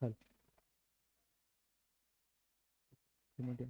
Hal. Remote.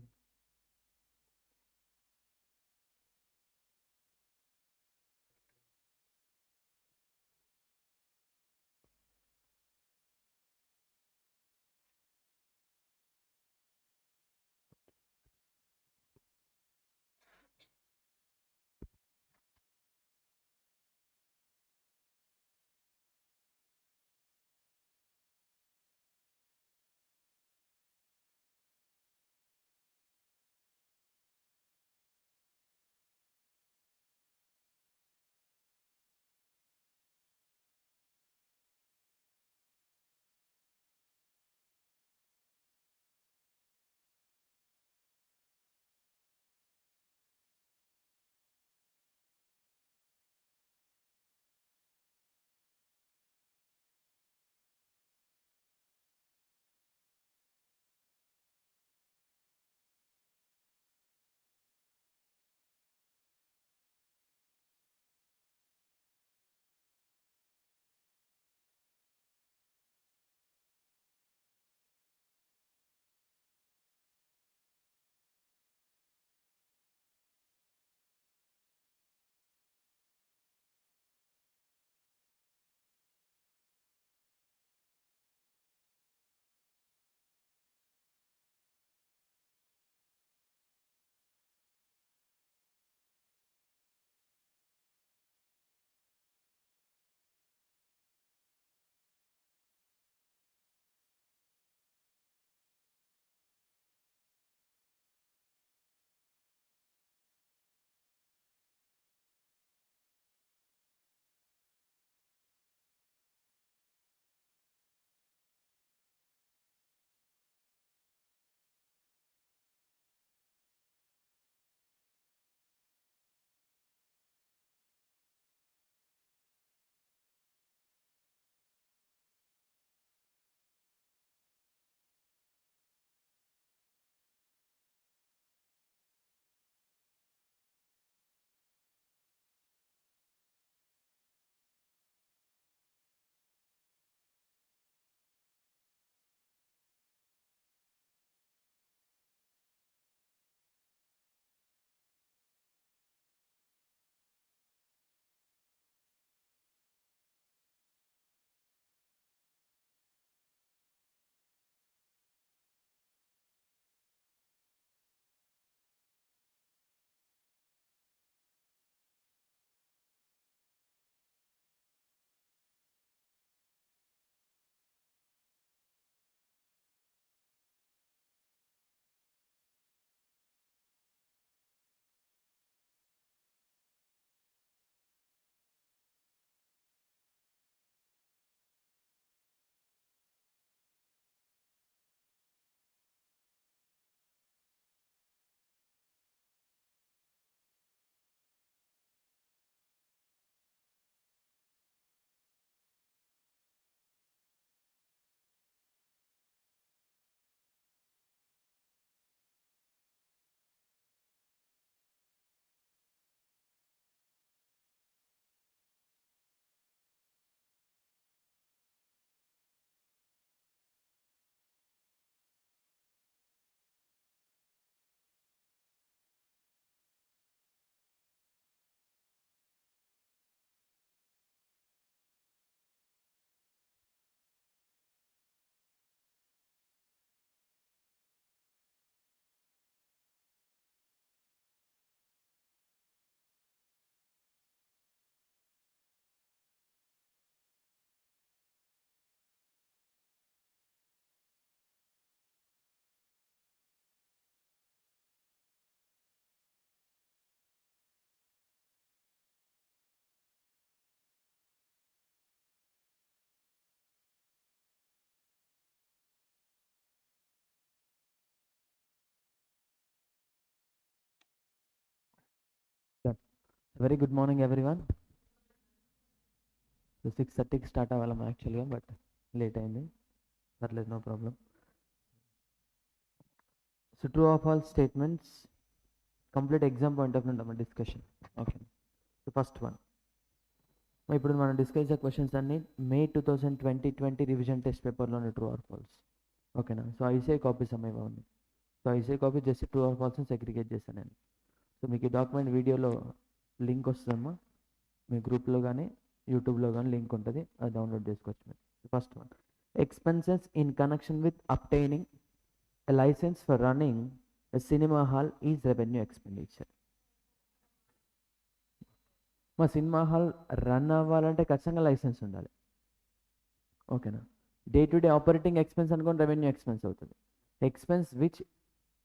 Yeah. Very good morning, everyone. So 6:30 start అవ్వాలి యాక్చువల్గా but late అయింది పర్లేదు no problem so true of all statements complete exam point of నుండి discussion okay so first one ఇప్పుడు మనం discuss చేసే questions అన్ని May 2020 revision test పేపర్లోని ట్రూ ఆర్ ఫాల్స్. ఓకేనా? సో ఐసీఐ కాపీస్ అమ్మాయి బాగుంది. So ICI copy just true or ఫాల్స్ని సెగ్రిగేట్ చేశాను నేను. సో మీకు ఈ డాక్యుమెంట్ వీడియోలో లింక్ వస్తుందమ్మా, మీ గ్రూప్లో కానీ యూట్యూబ్లో కానీ లింక్ ఉంటుంది, అది డౌన్లోడ్ చేసుకోవచ్చు మీరు. First one, expenses in connection with obtaining a licence for running a cinema hall is revenue expenditure. మా సినిమా హాల్ రన్ అవ్వాలంటే ఖచ్చితంగా లైసెన్స్ ఉండాలి. ఓకేనా? Day to day operating expense అనుకోని రెవెన్యూ ఎక్స్పెన్స్ అవుతుంది. Expense which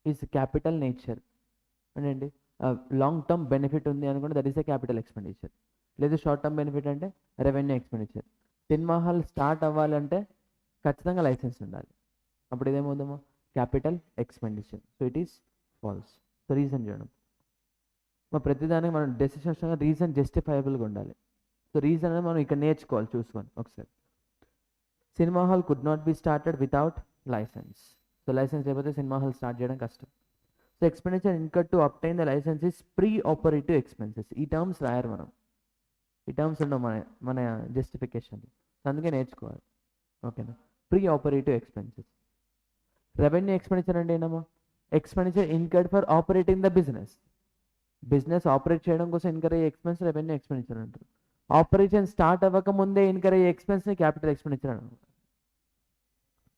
is capital nature అంటే long term benefit ఉంది అనుకుంటే that is a capital expenditure. లేదు షార్ట్ టర్మ్ బెనిఫిట్ అంటే revenue expenditure. Cinema hall start అవ్వాలంటే ఖచ్చితంగా లైసెన్స్ ఉండాలి. అప్పుడు ఇదేమవుతుందో capital expenditure. So it is false. So reason చూడడం, మా ప్రతిదానికి మనం డెసిషన్స్ రీజన్ జస్టిఫైబుల్గా ఉండాలి. సో రీజన్ అనేది మనం ఇక్కడ నేర్చుకోవాలి. చూసుకోండి ఒకసారి. Cinema hall could not be started without licence. So licence లేకపోతే సినిమా హాల్ స్టార్ట్ చేయడం కష్టం. So expenditure incurred to obtain the licence is pre operative expenses. ఈ టర్మ్స్ రాయరు మనం, ఈ టర్మ్స్ ఉండవు మన జస్టిఫికేషన్. సో అందుకే నేర్చుకోవాలి. ఓకేనా? Pre operative expenses. Revenue expenditure అంటే ఏంటమ్మా? Expenditure incurred for operating the business. Business operate చేయడం కోసం ఇన్కర్ అయ్యే ఎక్స్పెన్స్ రెవెన్యూ ఎక్స్పెండిచర్ అంటారు. ఆపరేషన్ స్టార్ట్ అవ్వక ముందే ఇన్కర్ అయ్యే ఎక్స్పెన్స్ని క్యాపిటల్ ఎక్స్పెండిచర్ అంటారు.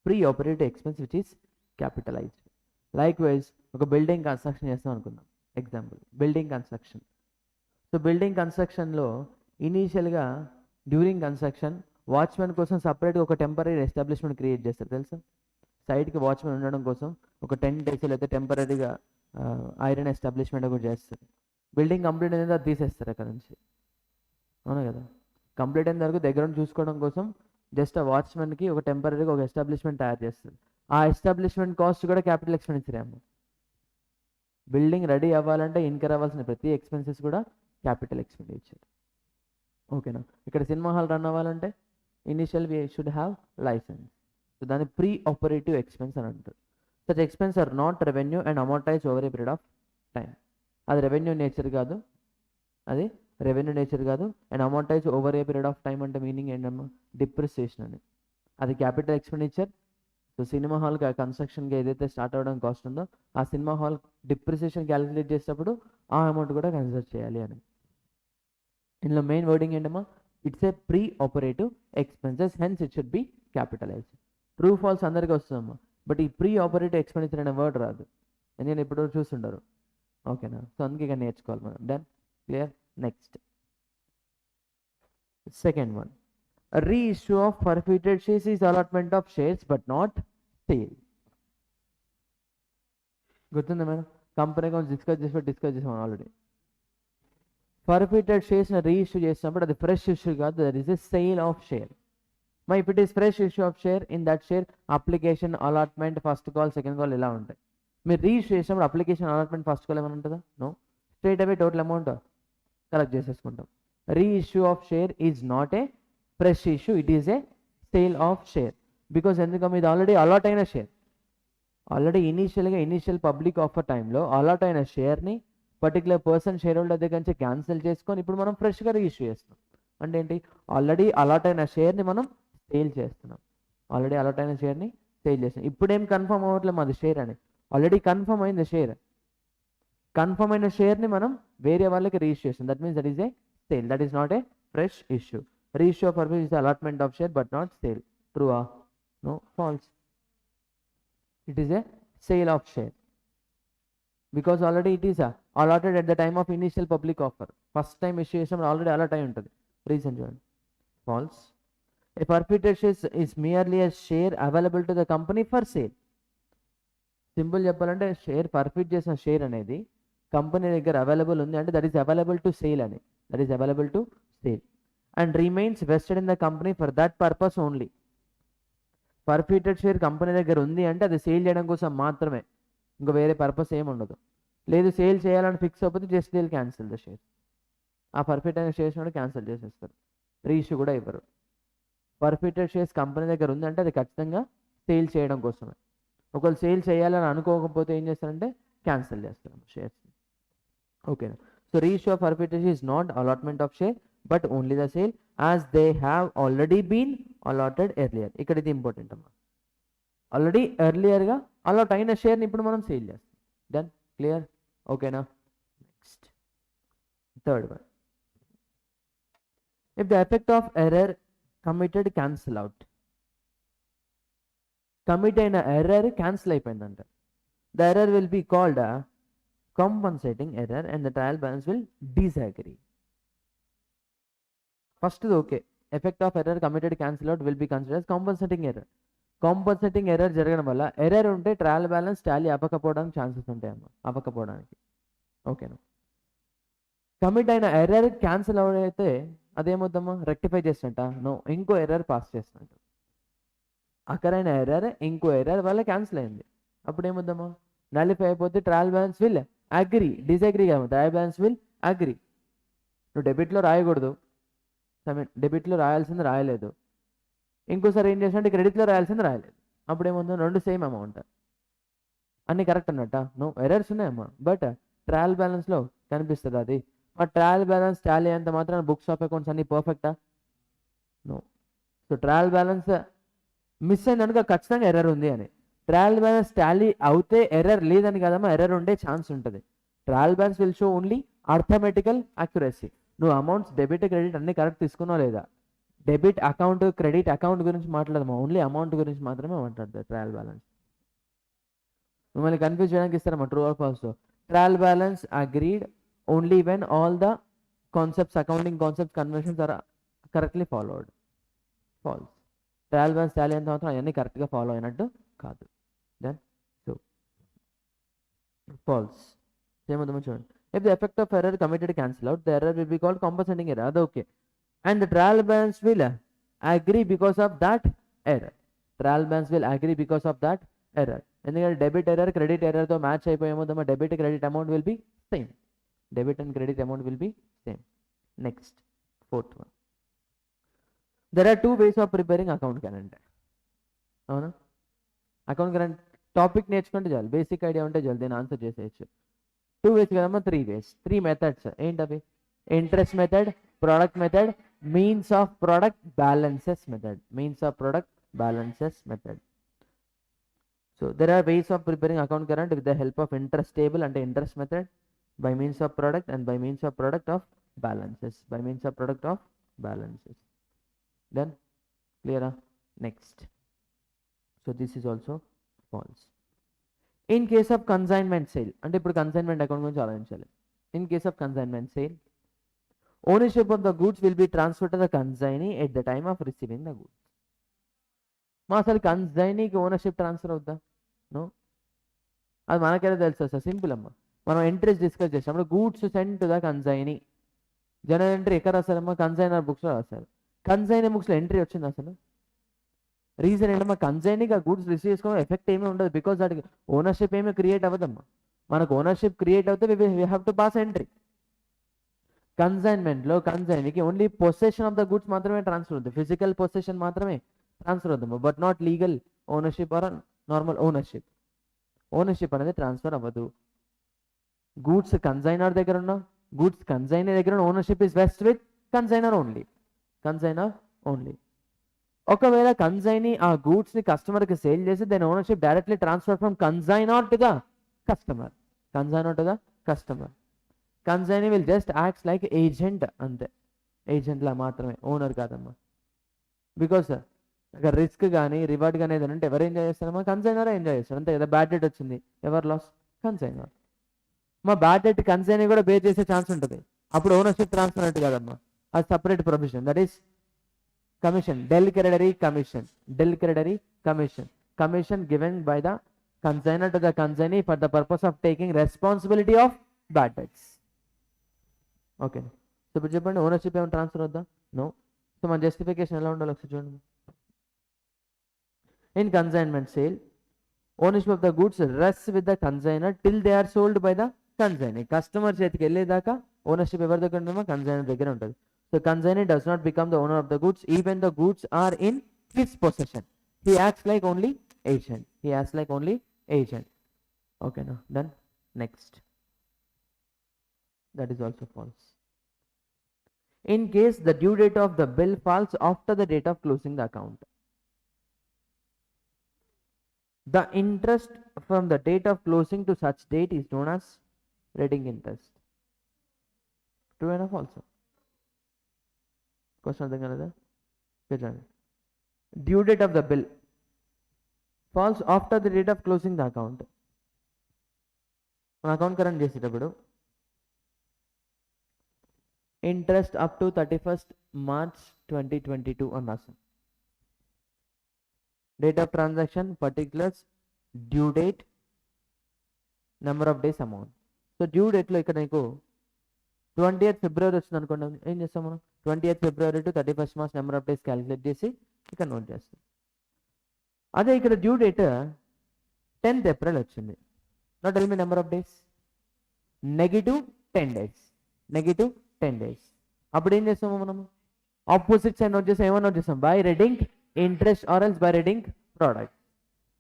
Pre operative expense which is capitalised. Likewise ఒక బిల్డింగ్ కన్స్ట్రక్షన్ చేస్తాం అనుకుందాం. Example building construction. So building కన్స్ట్రక్షన్లో ఇనీషియల్గా డ్యూరింగ్ కన్స్ట్రక్షన్ వాచ్మెన్ కోసం సపరేట్గా ఒక టెంపరీ ఎస్టాబ్లిష్మెంట్ క్రియేట్ చేస్తారు తెలుసా? సైడ్కి వాచ్మెన్ ఉండడం కోసం ఒక 10 days అయితే టెంపరీగా ఐరన్ ఎస్టాబ్లిష్మెంట్ కూడా చేస్తారు. బిల్డింగ్ కంప్లీట్ అయిన తర్వాత తీసేస్తారు అక్కడ నుంచి. అవునా కదా? కంప్లీట్ అయిన వరకు దగ్గర చూసుకోవడం కోసం జస్ట్ ఆ వాచ్మెన్కి ఒక టెంపరీగా ఒక ఎస్టాబ్లిష్మెంట్ తయారు చేస్తారు. ఆ ఎస్టాబ్లిష్మెంట్ కాస్ట్ కూడా క్యాపిటల్ ఎక్స్పెండిచర్ ఏమో. బిల్డింగ్ రెడీ అవ్వాలంటే ఇన్కర్ అవ్వాల్సిన ప్రతి ఎక్స్పెన్సెస్ కూడా క్యాపిటల్ ఎక్స్పెండిచర్. ఓకేనా? ఇక్కడ సినిమా హాల్ రన్ అవ్వాలంటే initial we should have licence. So దాన్ని ప్రీ ఆపరేటివ్ ఎక్స్పెన్స్ అని అంటారు. Such expense are not revenue and amortise over a period of time. అది రెవెన్యూ నేచర్ కాదు, అది రెవెన్యూ నేచర్ కాదు. And amortise over a period of time అంటే meaning ఏంటమ్మా? Depreciation అని. అది క్యాపిటల్ ఎక్స్పెండిచర్. సో సినిమా హాల్కి కన్స్ట్రక్షన్కి ఏదైతే స్టార్ట్ అవ్వడానికి కాస్ట్ ఉందో ఆ సినిమా హాల్ డిప్రిసియేషన్ క్యాలిక్యులేట్ చేసేటప్పుడు ఆ అమౌంట్ కూడా కన్సిడర్ చేయాలి అని. ఇందులో మెయిన్ వర్డింగ్ ఏంటమ్మా? It's a pre operative expenses, hence it should be capitalise. True false అందరికీ వస్తుందమ్మా, బట్ ఈ ప్రీ ఆపరేటివ్ ఎక్స్పెండిచర్ అనే వర్డ్ రాదు. నేను ఎప్పుడో చూస్తుంటారు. ఓకేనా? సో అందుకే ఇక నేర్చుకోవాలి మనం. Done, clear. Next second one, reissue of forfeited shares is allotment of shares but not sale. గుర్తుందా మేడం? కంపెనీ అకౌంట్స్ డిస్కస్ చేసాం ఆల్రెడీ. ఫర్ఫిటెడ్ షేర్స్ని రీఇష్యూ చేసినప్పుడు అది ఫ్రెష్ ఇష్యూ కాదు, that is a sale of share. మరి if it is fresh issue of share, in that share application, allotment, first call, second call ఇలా ఉంటాయి. మీరు reissue చేసినప్పుడు అప్లికేషన్, అలాట్మెంట్, ఫస్ట్ కాల్ ఏమైనా ఉంటుందా? No. Straight away total amount collect చేసేసుకుంటాం. Reissue of share is not a fresh issue, it is a sale of share. Because ఎందుకంటే ఇది already allot అయిన share. Already initial public offer టైంలో allot అయిన షేర్ని particular person share holder దగ్గర నుంచి cancel చేసుకొని ఇప్పుడు మనం ఫ్రెష్గా రీఇష్యూ చేస్తున్నాం. అంటే ఏంటి? ఆల్రెడీ అలాట్ అయిన షేర్ని మనం సేల్ చేస్తున్నాం. ఆల్రెడీ అలాట్ అయిన షేర్ని సేల్ చేస్తున్నాం. ఇప్పుడేం కన్ఫర్మ్ అవ్వట్లేదు మాది షేర్ అని, ఆల్రెడీ కన్ఫర్మ్ అయింది షేర్. కన్ఫర్మ్ అయిన షేర్ని మనం వేరే వాళ్ళకి రీఇష్యూ చేస్తాం. That means that is a sale, that is not a fresh issue. Reissue of purpose is allotment of share but not sale. True ఆ? No, false. It is a sale of share because already it is allotted at the time of initial public offer. First time issue చేసినప్పుడు already allot అయి ఉంటుంది. Reason చూడండి. False. A forfeited share is merely a share available to the company for sale. Simple చెప్పాలంటే share forfeit చేసిన share అనేది company దగ్గర available ఉంది అంటే that is available to sale అని. That is available to sale and remains vested in the company for that purpose only. Forfeited share company దగ్గర ఉంది అంటే అది సేల్ చేయడం కోసం మాత్రమే, ఇంకా వేరే పర్పస్ ఏమి ఉండదు. లేదు సేల్ చేయాలని ఫిక్స్ అయిపోతే just they cancel the share. ఆ ఫర్ఫిట్ అయిన షేర్స్ కూడా క్యాన్సిల్ చేసేస్తారు, రీఇష్యూ కూడా ఇవ్వరు. ఫర్ఫిటెడ్ షేర్స్ కంపెనీ దగ్గర ఉంది అంటే అది ఖచ్చితంగా సేల్ చేయడం కోసమే. ఒకవేళ సేల్ చేయాలని అనుకోకపోతే ఏం చేస్తారంటే క్యాన్సిల్ చేస్తారు షేర్స్. ఓకేనా? So reissue of forfeited share is not allotment of share but only the sale as they have already been allotted earlier. ఇక్కడ ఇది ఇంపార్టెంట్ అమ్మా. ఆల్రెడీ ఎర్లియర్గా అలాట్ అయిన షేర్ని ఇప్పుడు మనం సేల్ చేస్తాం. దెన్ క్లియర్, ఓకేనా? Next third one, if the effect of error committed cancel out. Commit అయిన ఎర్రర్ క్యాన్సిల్ అయిపోయిందంట. The error will be called compensating error and the trial balance will disagree. First is okay. Effect of error committed cancel out will be considered as compensating error. Compensating error జరగడం వల్ల error ఉంటే trial balance Tally అవ్వకపోవడానికి chances ఉంటాయి అమ్మ, అవ్వకపోవడానికి. ఓకేనా? Commit అయిన error cancel అయితే అదేమవుద్దమ్మా, rectify చేసినట్ట? No, ఇంకో error pass చేసినట్టు. అక్కడైన ఎర్రర్ ఇంకో ఎర్రర్ వల్ల క్యాన్సిల్ అయింది. అప్పుడు ఏమవుద్దమ్మా, నలిఫై అయిపోతే trial balance will agree, disagree కాదు, ట్రయల్ బ్యాలెన్స్ విల్ అగ్రీ. నువ్వు డెబిట్లో రాయకూడదు, డెబిట్లో రాయాల్సింది రాయలేదు, ఇంకోసారి ఏం చేసినట్టు క్రెడిట్లో రాయాల్సింది రాయలేదు. అప్పుడు ఏముందో, రెండు సేమ్ అమౌంట్, అన్నీ కరెక్ట్ అన్నట్ట? నో, ఎర్రర్స్ ఉన్నాయమ్మా, బట్ ట్రయల్ బ్యాలెన్స్లో కనిపిస్తుంది అది. ఆ ట్రయల్ బ్యాలెన్స్ టాలీ అంత మాత్రం బుక్స్ ఆఫ్ అకౌంట్స్ అన్నీ పర్ఫెక్టా? No. So trial balance miss అయిందనుక ఖచ్చితంగా ఎర్రర్ ఉంది అని. ట్రయల్ బ్యాలెన్స్ టాలీ అవుతే ఎర్రర్ లేదని కదమ్మా, ఎర్రర్ ఉండే ఛాన్స్ ఉంటుంది. Trial balance will show only arithmetical accuracy. నువ్వు అమౌంట్స్ డెబిట్ క్రెడిట్ అన్ని కరెక్ట్ తీసుకున్నావు లేదా? డెబిట్ అకౌంట్ క్రెడిట్ అకౌంట్ గురించి మాట్లాడదామా, ఓన్లీ అమౌంట్ గురించి మాత్రమే మాట్లాడుతుంది ట్రయల్ బ్యాలెన్స్. మిమ్మల్ని కన్ఫ్యూజ్ చేయడానికి ఇస్తారమ్మా true or false. Trial balance agreed only when all the concepts, accounting concepts, conventions are correctly followed. False. Trial balance tally అంత మాత్రం అవన్నీ కరెక్ట్గా ఫాలో అయినట్టు కాదు. Then so false. ఏమవుతుందో చూడండి. If the effect of error committed cancel out, the error will be called compensating error. That's okay. And the trial balance will agree because of that error. Trial balance will agree because of that error. ఎందుకంటే debit error credit ఎర్రర్తో match అయిపోయేమో debit credit amount will be same. Debit and credit amount will be same. Next fourth one, there are 2 ways of preparing account calendar. అవునా? Account calendar topic నేర్చుకుంటే చాలు, basic idea ఉంటే చాలు, దీన్ని answer చేసేయచ్చు. 2 ways కదమ్మా, 3 ways, 3 methods. ఏంటవి? Interest method, product method, means of product balances method. Means of product balances method. So there are ways of preparing account current with the help of interest table అంటే interest method, by means of product and by means of product of balances, by means of product of balances. Then క్లియరా? Next. So this is also false. In case of consignment sale అంటే ఇప్పుడు consignment account గురించి ఆలోచించాలి. In case of consignment sale, ownership of the goods will be transfer to the consignee at the time of receiving the goods. మా అసలు కన్సైనీకి ownership transfer అవుద్దా? No. అది మనకైతే తెలుసు సార్, సింపుల్ అమ్మా. మనం ఎంట్రీస్ డిస్కస్ చేసినప్పుడు goods send to the consignee, general entry ఎక్కడ రాస్తారమ్మా? కన్సైనర్ బుక్స్లో రాస్తారు. కన్సైనీ బుక్స్లో ఎంట్రీ వచ్చింది అసలు? రీజన్ ఏంటమ్మా, కన్సైనీగా గూడ్స్ రిసీవ్ చేసుకోవడం ఎఫెక్ట్ ఏమీ ఉండదు, బికాజ్ దానికి ఓనర్షిప్ ఏమీ క్రియేట్ అవ్వదమ్మా. మనకు ఓనర్షిప్ క్రియేట్ అవుతే we have to pass entry. కన్సైన్మెంట్లో కన్సైనీకి only possession of the goods మాత్రమే ట్రాన్స్ఫర్ అవుతుంది, ఫిజికల్ పొసెషన్ మాత్రమే ట్రాన్స్ఫర్ అవుతుంది, but not legal ownership or normal ownership. Ownership అనేది ట్రాన్స్ఫర్ అవ్వదు. గూడ్స్ కన్సైనర్ దగ్గర ఉన్న, గూడ్స్ కన్సైనర్ దగ్గర ఉన్న ownership is vest with consignor only. Consignor only. ఒకవేళ కన్సైనీ ఆ గూడ్స్ ని కస్టమర్ కి సేల్ చేసి then ownership directly transfer from consignor to the customer. Consignor to the customer. Consignee will just acts like agent, అంతే. Agent లా మాత్రమే, owner కాదమ్మా. Because అక్కడ రిస్క్ కానీ రివార్డ్ కానీ ఏదైనా ఉంటే ఎవరు ఎంజాయ్ చేస్తారమ్మా? కన్సైనర్ ఎంజాయ్ చేస్తారు, అంతే కదా. బ్యాడ్ డెట్ వచ్చింది, ఎవరు లాస్? కన్సైనర్. మా బ్యాడ్ డెట్ కన్సైనీ కూడా బే చేసే ఛాన్స్ ఉంటుంది, అప్పుడు ఓనర్షిప్ ట్రాన్స్ఫర్ అంటే కాదమ్మా, అది separate provision. That is commission, del creditory commission, del creditory commission, commission given by the consignor to the consignee for the purpose of taking responsibility of bad debts. Okay, so ఇప్పుడు చెప్పండి, ownership ఏమైనా transfer అవుద్దా? No. So మన justification ఎలా ఉండాలి ఒకసారి చూడండి. In consignment sale, ownership of the goods rest with the consignor till they are sold by the consignee. Customer చేతికి వెళ్ళేదాకా ఓనర్షిప్ ఎవరి దగ్గర ఉంటుందో? కన్సైనర్ దగ్గర ఉంటుంది. So consignee does not become the owner of the goods even the goods are in his possession. He acts like only agent. He acts like only agent. Okay, now done. Next. That is also false. in case the due date of the bill falls after the date of closing the account. The interest from the date of closing to such date is known as reading interest. True enough also. Question అర్థం కాలేదా? చూడండి. Due date of the bill falls after the date of closing the account. మన account current చేసేటప్పుడు interest up to 31st March 2022 అని రాస్తాం. Date of transaction, particulars, due date, number of days, amount. So due డేట్లో ఇక్కడ నీకు 20th February వచ్చింది అనుకోండి, ఏం చేస్తాం మనం? 20th February to 31st March number of days calculate చేసి ఇక్కడ నోట్ చేస్తాం. అదే ఇక్కడ డ్యూ డేట్ 10th April వచ్చింది. Not tell me number of days, -10 days. -10 days. అప్పుడు ఏం చేస్తాము మనం? ఆపోజిట్ సైడ్ నోట్ చేస్తాం. ఏమో నోట్ చేస్తాం? By reading interest or else by reading product.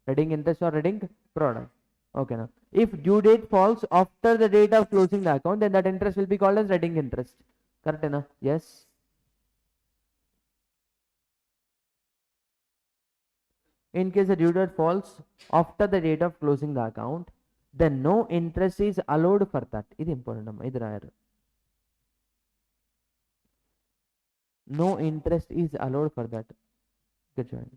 Reading interest or reading product. ఓకేనా? If due date falls after the date of closing the account, then that interest will be called as reading interest. కరెక్టేనా? Yes. In case the due date falls after the date of closing the account, then no interest is allowed for that. ఇది important అమ్మా, ఇది రాయారు. No interest is allowed for that. ఇక్కడ చూడండి.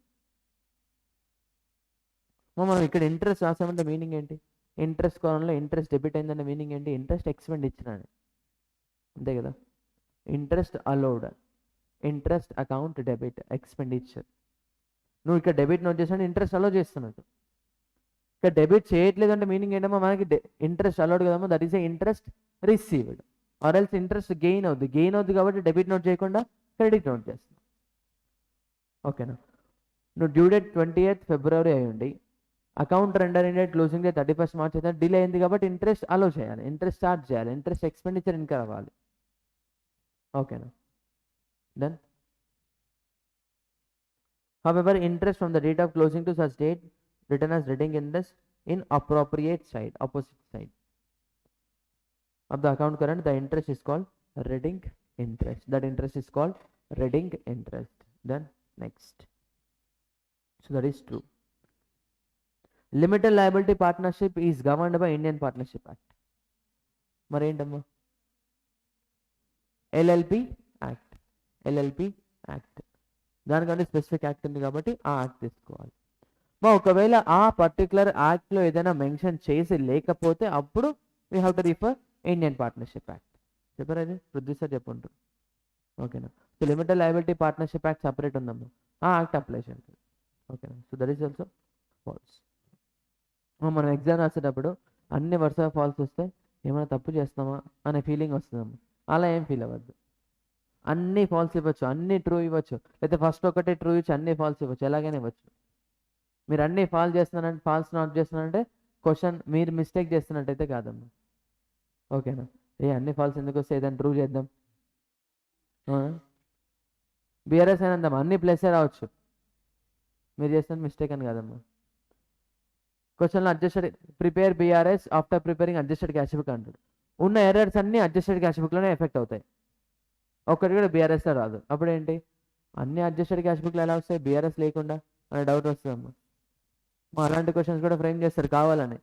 మనం ఇక్కడ interest రాసామంటే meaning ఏంటి? Interest కాలంలో interest debit అయిందంటే మీనింగ్ ఏంటి? ఇంట్రెస్ట్ ఎక్స్పెండిచర్ అని, అంతే కదా? Interest allowed, interest account debit, expenditure. నువ్వు ఇక్కడ డెబిట్ నోట్ చేసాను, ఇంట్రెస్ట్ అలౌ చేస్తున్నట్టు. ఇక్కడ డెబిట్ చేయట్లేదు అంటే మీనింగ్ ఏంటమ్మా? మనకి ఇంట్రెస్ట్ అలౌడ్ కదమ్మా, that is A interest received. Or else interest gain అవుద్ది కాబట్టి డెబిట్ నోట్ చేయకుండా క్రెడిట్ నోట్ చేస్తాం. ఓకేనా? నువ్వు డ్యూ డేట్ 20th February అయ్యండి, account render date closing date 31st March అయితే డిలే అయింది కాబట్టి ఇంట్రెస్ట్ అలౌ చేయాలి, ఇంట్రెస్ట్ చార్జ్ చేయాలి, ఇంట్రెస్ట్ ఎక్స్పెండిచర్ ఇంకా అవ్వాలి. ఓకేనా? Then however, interest from the date of closing to such date written as reading interest in appropriate side, opposite side of the account current, the interest is called reading interest. That interest is called reading interest. Then next, so that is true. Limited liability partnership is governed by Indian Partnership Act. మరి ఏంటమ్మా? LLP Act. దానికంటే specific act ఉంది కాబట్టి ఆ act తీసుకోవాలి. ఒకవేళ ఆ particular యాక్ట్లో ఏదైనా మెన్షన్ చేసి లేకపోతే అప్పుడు we have to refer Indian partnership act. చెప్పారు అది పృథ్వీ సార్ చెప్పుంటారు. ఓకేనా? So limited liability partnership act separate ఉందమ్మా, ఆ యాక్ట్ అప్లై చేయండి. ఓకేనా? So that is also false. మనం ఎగ్జామ్ రాసేటప్పుడు అన్ని వరుసగా ఫాల్స్ వస్తే ఏమైనా తప్పు చేస్తామా అనే ఫీలింగ్ వస్తుందమ్మా. అలా ఏం ఫీల్ అవ్వద్దు. అన్ని ఫాల్స్ ఇవ్వచ్చు, అన్ని ట్రూ ఇవ్వచ్చు, లేదా ఫస్ట్ ఒకటే ట్రూ ఇచ్చి అన్ని ఫాల్స్ ఇవ్వచ్చు, ఎలాగైనా ఇవ్వచ్చు. మీరు అన్ని ఫాల్స్ చేస్తున్నారంటే, ఫాల్స్ నాట్ చేస్తున్నారంటే క్వశ్చన్ మీరు మిస్టేక్ చేస్తున్నట్టయితే కాదమ్మా. ఓకేనా? అన్ని ఫాల్స్ ఎందుకు వస్తే ఏదైనా ట్రూ చేద్దాం, బీఆర్ఎస్ అయినందమ్మా అన్ని ప్లస్ రావచ్చు, మీరు చేస్తున్న మిస్టేక్ అని కాదమ్మా. క్వశ్చన్లో adjusted prepare BRS after preparing adjusted cash book అంటాడు. ఉన్న ఎర్రర్స్ అన్ని అడ్జస్టెడ్ క్యాష్ బుక్లోనే ఎఫెక్ట్ అవుతాయి, ఒక్కటి కూడా బీఆర్ఎస్లో రాదు. అప్పుడు ఏంటి? అన్ని అడ్జస్టెడ్ క్యాష్ బుక్లు ఎలా వస్తాయి బీఆర్ఎస్ లేకుండా అనే డౌట్ వస్తుందమ్మా. అలాంటి క్వశ్చన్స్ కూడా ఫ్రేమ్ చేస్తారు కావాలని,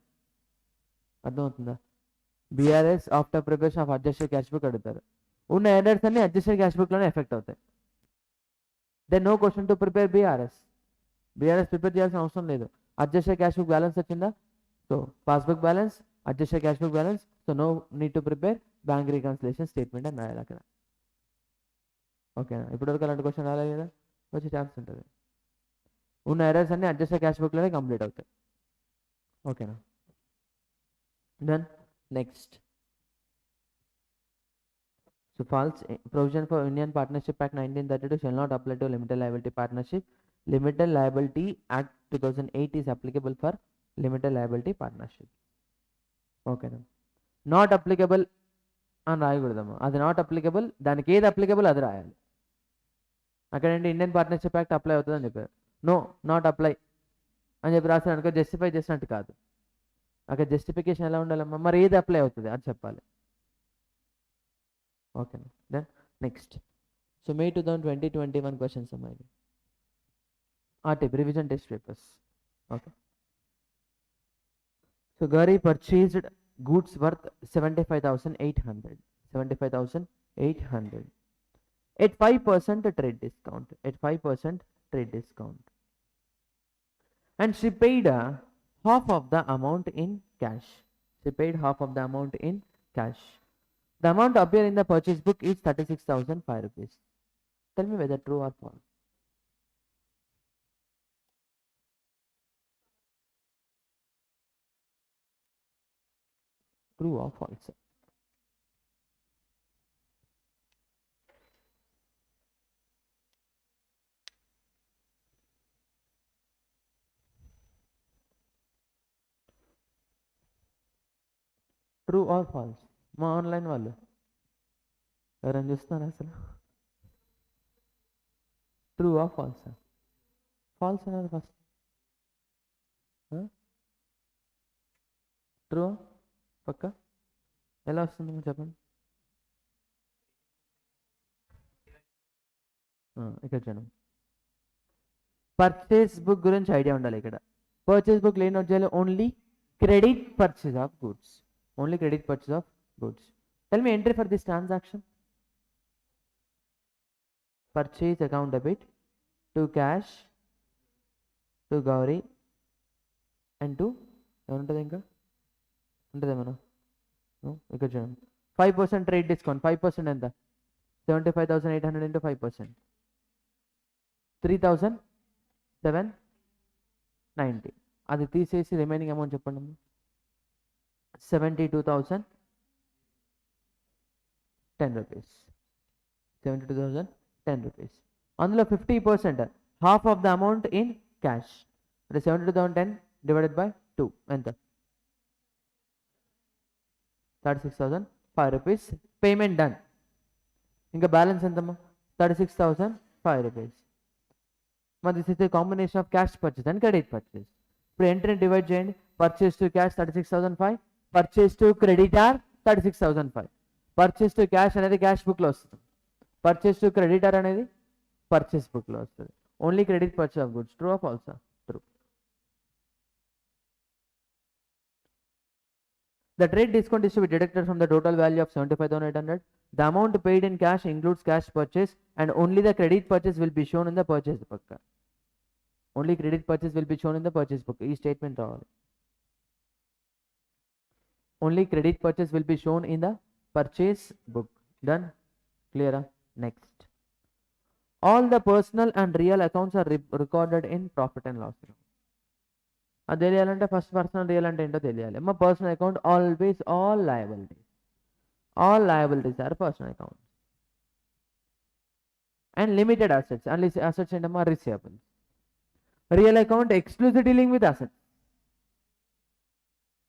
అర్థమవుతుందా? BRS after preparation of adjusted cash book అడుగుతారు, ఉన్న ఎర్రర్స్ అన్ని అడ్జస్టెడ్ క్యాష్ బుక్లోనే ఎఫెక్ట్ అవుతాయి. Then no question to prepare BRS prepare చేయాల్సిన అవసరం లేదు. అడ్జస్టెడ్ క్యాష్ బుక్ బ్యాలెన్స్ వచ్చిందా, so passbook balance, adjusted cash book balance, so no need to prepare bank reconciliation statement అని రాయాలి అక్కడ. ఓకేనా? ఇప్పటివరకు అలాంటి క్వశ్చన్ రాలేదు కదా, వచ్చే ఛాన్స్ ఉంటుంది. ఉన్న ఎర్రర్స్ అన్ని అడ్జస్టెడ్ క్యాష్ బుక్లోనే కంప్లీట్ అవుతాయి. ఓకేనా? Then next, so false provision for Indian partnership act 1932 shall not apply to limited liability partnership. Limited liability act 2008 is applicable for limited liability partnership. ఓకేనా? Not applicable అని రాయకూడదమ్మా, అది not applicable, దానికి ఏది applicable అది రాయాలి. అక్కడ ఏంటి ఇండియన్ పార్ట్నర్షిప్ యాక్ట్ అప్లై అవుతుంది అని చెప్పారు, నో నాట్ అప్లై అని చెప్పి రాశారు అనుకో, జస్టిఫై చేసినట్టు కాదు. అక్కడ జస్టిఫికేషన్ ఎలా ఉండాలమ్మా, మరి ఏది అప్లై అవుతుంది అది చెప్పాలి. ఓకేనా? Then next, So May 2020-21 questions are made. RTP revision test papers. Okay. So Gauri purchased goods worth 75,800. 75,800 at 5% trade discount. At 5% trade discount. And she paid half of the amount in cash. She paid half of the amount in cash. The amount appear in the purchase book is 36,005 rupees. Tell me whether true or false. True or false? True or false? మా online వాళ్ళు ఎవరైనా చూస్తున్నారు అసలు? True ఆ falls? Falls అన్నారు first. True పక్క ఎలా వస్తుంది చెప్పండి. ఇక్కడ చూడండి, పర్చేస్ బుక్ గురించి ఐడియా ఉండాలి. ఇక్కడ పర్చేస్ బుక్ లేని చేయాలి only credit purchase of goods. Only credit purchase of goods. Tell me entry for this transaction. Purchase account debit to cash to Gauri and to ఏముంటుంది ఇంకా ఉంటుంది ఏమన్నా ఇక్కడ చూడండి. 5% ట్రేడ్ డిస్కౌంట్. 5% ఎంత? 75,800 into 5%. 3,790. అది తీసేసి రిమైనింగ్ అమౌంట్ చెప్పండి. 72,010 రూపీస్. 72,010 రూపీస్. అందులో 50% half of the amount in cash. అంటే 72,010 డివైడెడ్ బై 2 ఎంత? 36,005 రూపీస్. Payment done. ఇంకా బ్యాలెన్స్ ఎంతమ్మా? 36,005 రూపీస్. మరి this is the combination of cash purchase and credit purchase. ఇప్పుడు ఎంట్రీని డివైడ్ చేయండి. Purchase to cash 36,005, purchase to credit are 36,005. Purchase to cash అనేది cash బుక్లో వస్తుంది, పర్చేస్ టు క్రెడిటర్ అనేది పర్చేస్ బుక్లో వస్తుంది. Only credit purchase of goods. True of falls? True. The trade discount is to be deducted from the total value of 75,800. The amount paid in cash includes cash purchase and only the credit purchase will be shown in the purchase book. Only credit purchase will be shown in the purchase book. This statement రావాలి. Only credit purchase will be shown in the purchase book. Done? Clear? Next. All the personal and real accounts are recorded in profit and loss account. అది తెలియాలంటే first personal real అంటే ఏంటో తెలియాలి. మా personal account always all liabilities. All liabilities are personal account. And limited assets. And assets ఏంటమ్మా? Receivables. Real account exclusive dealing with assets.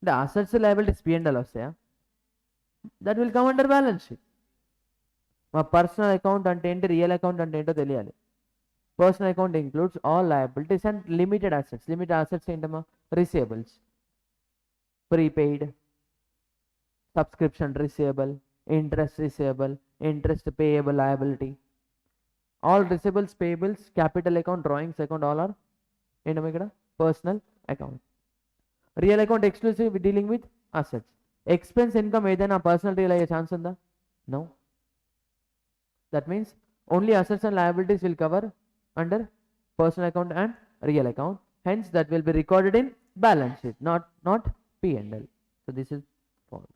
అంటే assets liabilities P&L వస్తాయా? That will come under balance sheet. మా personal account అంటే ఏంటి, real account అంటే ఏంటో తెలియాలి. Personal account includes all liabilities and limited assets. Limited assets ఏంటమ్మా? Receivables, prepaid, subscription receivable, interest receivable, interest payable liability. All receivables, payables, capital account, drawings account, all are ఏంటమ్మా ఇక్కడ? Personal account. Real account exclusive dealing with assets. Expense income ఏదైనా personal real అయ్యే chance ఉందా? No. That means only assets and liabilities will cover under personal account and real account. Hence that will be recorded in balance sheet, not P&L. So this is false.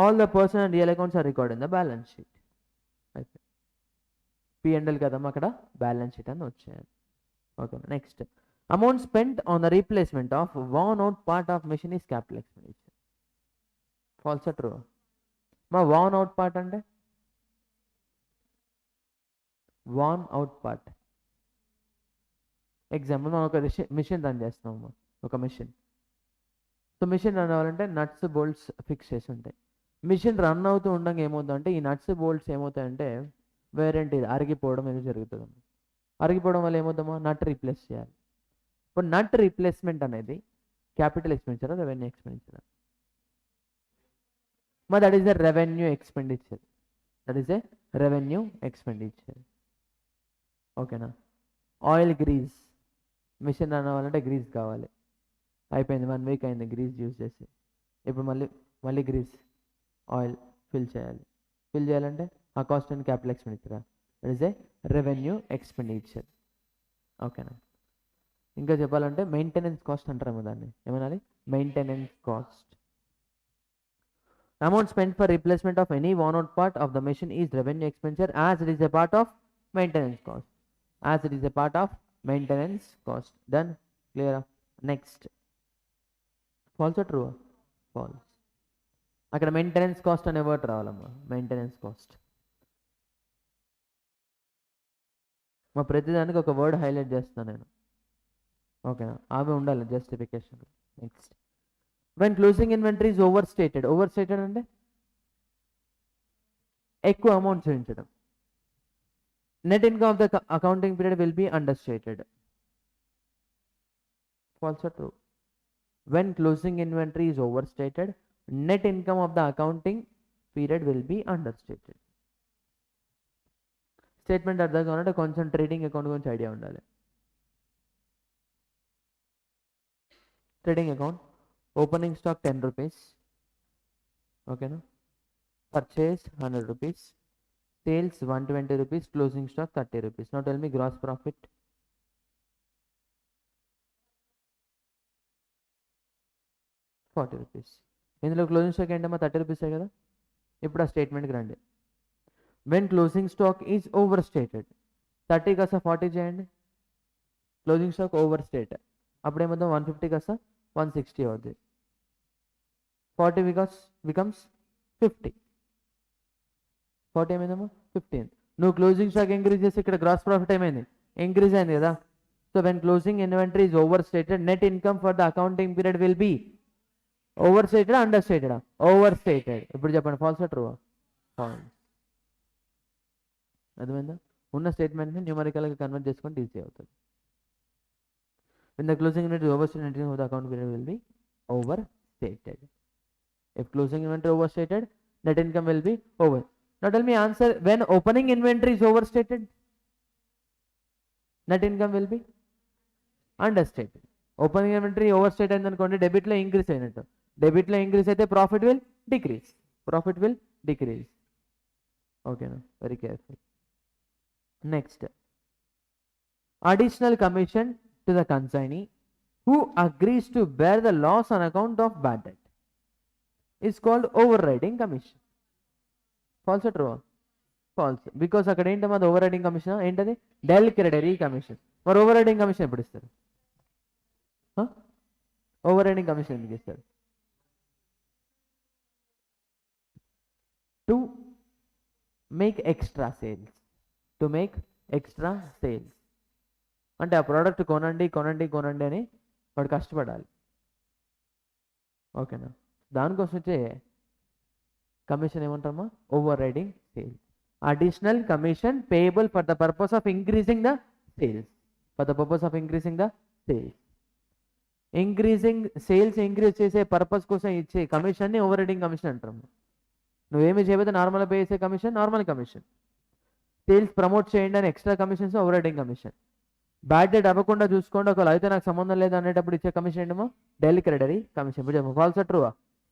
All the personal and real accounts are recorded in the balance sheet. P&L kadamma akkada balance sheet అని వచ్చేయాలి. Okay, next. Amount spent on the replacement of worn out part of machine is capital expenditure. False or true? మా worn out part అంటే worn out part. Example మనం ఒక machine run చేస్తున్నాము, ఒక machine. So machine run అవ్వాలంటే nuts bolts fix చేసి ఉంటాయి. Machine run అవుతూ ఉండగా ఏమవుతుందంటే ఈ నట్స్ బోల్ట్స్ ఏమవుతాయంటే వేరేంటి అరిగిపోవడం ఏదో జరుగుతుంది. అరిగిపోవడం వల్ల ఏమవుతామో నట్ రీప్లేస్ చేయాలి. ఇప్పుడు నట్ రీప్లేస్మెంట్ అనేది క్యాపిటల్ ఎక్స్పెండిచరా రెవెన్యూ ఎక్స్పెండిచరా? మరి that is the revenue expenditure. That is a revenue expenditure. ఓకేనా. ఆయిల్ గ్రీజ్, మిషన్ రన్ అవ్వాలంటే గ్రీజ్ కావాలి. అయిపోయింది, 1 వీక్ అయింది గ్రీజ్ యూజ్ చేసి. ఇప్పుడు మళ్ళీ గ్రీజ్ ఆయిల్ ఫిల్ చేయాలి. ఫిల్ చేయాలంటే ఆ cost and capital expenditure. That is A revenue expenditure. ఓకేనా. ఇంకా చెప్పాలంటే మెయింటెనెన్స్ కాస్ట్ అంటారేమో దాన్ని, ఏమనాలి, maintenance cost. Amount spend for replacement of any worn out part of the machine is revenue expenditure as it is a part of maintenance cost. As it is a part of maintenance cost. Done? Clear? Next. False or true? False. అక్కడ maintenance cost అనే word రావాలమ్మా. Maintenance cost. మా ప్రతిదానికి ఒక word highlight చేస్తాను నేను. ఓకేనా, అవి ఉండాలి justification. Next. When closing inventory is overstated. Overstated అంటే ఎక్కువ అమౌంట్ చూపించడం. Net income of the accounting period will be understated. False or true? When closing inventory is overstated, net income of the accounting period will be understated. Statement అర్థం కావాలంటే కొంచెం trading account గురించి idea ఉండాలి. Trading account, opening stock 10 rupees, ఓకేనా, purchase 100 rupees, sales 120 rupees, closing stock 30 rupees. Now tell me gross profit. 40 rupees. ఇందులో closing stock ఏంటమ్మా, 30 రూపీసే కదా. ఇప్పుడు ఆ స్టేట్మెంట్కి రండి. When closing stock is over stated, 30 కాస్త 40 చేయండి. క్లోజింగ్ స్టాక్ ఓవర్ స్టేట్, అప్పుడేమవుతాం, 150 కాస్త 160 అవుతుంది. 40 బికమ్స్ 50. 40 ఏమైందమ్మా, 15. నువ్వు క్లోజింగ్ స్టాక్ ఇంక్రీజ్ చేసి ఇక్కడ గ్రాస్ ప్రాఫిట్ ఏమైంది, ఇంక్రీజ్ అయింది కదా. So when closing inventory is over stated, net income for the accounting period will be over stated, under stated. Over stated. ఇప్పుడు చెప్పండి, ఫాల్స్ ఆర్ ట్రూ? ఫాల్స్. అర్థమైందా? ఉన్న స్టేట్మెంట్ని న్యూమరికల్గా convert చేసుకొని ఈజీ అవుతుంది. When the closing inventory is overstated, the account period will be overstated. If closing inventory overstated, net income will be over. Now tell me answer, when opening inventory is overstated, net income will be understated. Opening inventory overstated అయిందనుకోండి, డెబిట్లో increase అయినట్టు. డెబిట్లో increase అయితే profit will decrease. Profit will decrease. ఓకేనా, very careful. Next, additional commission to the consignee who agrees to bear the loss on account of bad debt is called overriding commission. False or true? False. Because అక్కడ ఏంటమ్మా, అది over riding commission. ఏంటది, del credere commission. మరి over riding commission ఎప్పుడు ఇస్తారు? Over riding commission ఎందుకు ఇస్తారు? To make extra sales. To make extra sales అంటే ఆ ప్రోడక్ట్ కొనండి కొనండి కొనండి అని వాడు కష్టపడాలి. ఓకేనా, దానికోసం వచ్చే కమిషన్ ఏమంటామా, overriding sales. Additional commission payable for the purpose of increasing the sales. For the purpose of increasing the sales. Sales increase చేసే పర్పస్ కోసం ఇచ్చే కమిషన్ని ఓవర్ రైడింగ్ కమిషన్ అంటాము. నువ్వేమి చేయబోతే నార్మల్గా పే చేసే commission normal commission. Sales promote చేయండి అని extra commissions over riding commission. Bad debt అవ్వకుండా చూసుకోండి, ఒకవేళ అయితే నాకు సంబంధం లేదు అనేటప్పుడు ఇచ్చే కమిషన్ ఏంటమ్మా, డెల్ క్రెడరీ కమిషన్. ఇప్పుడు ఫాల్స్ ట్రూ?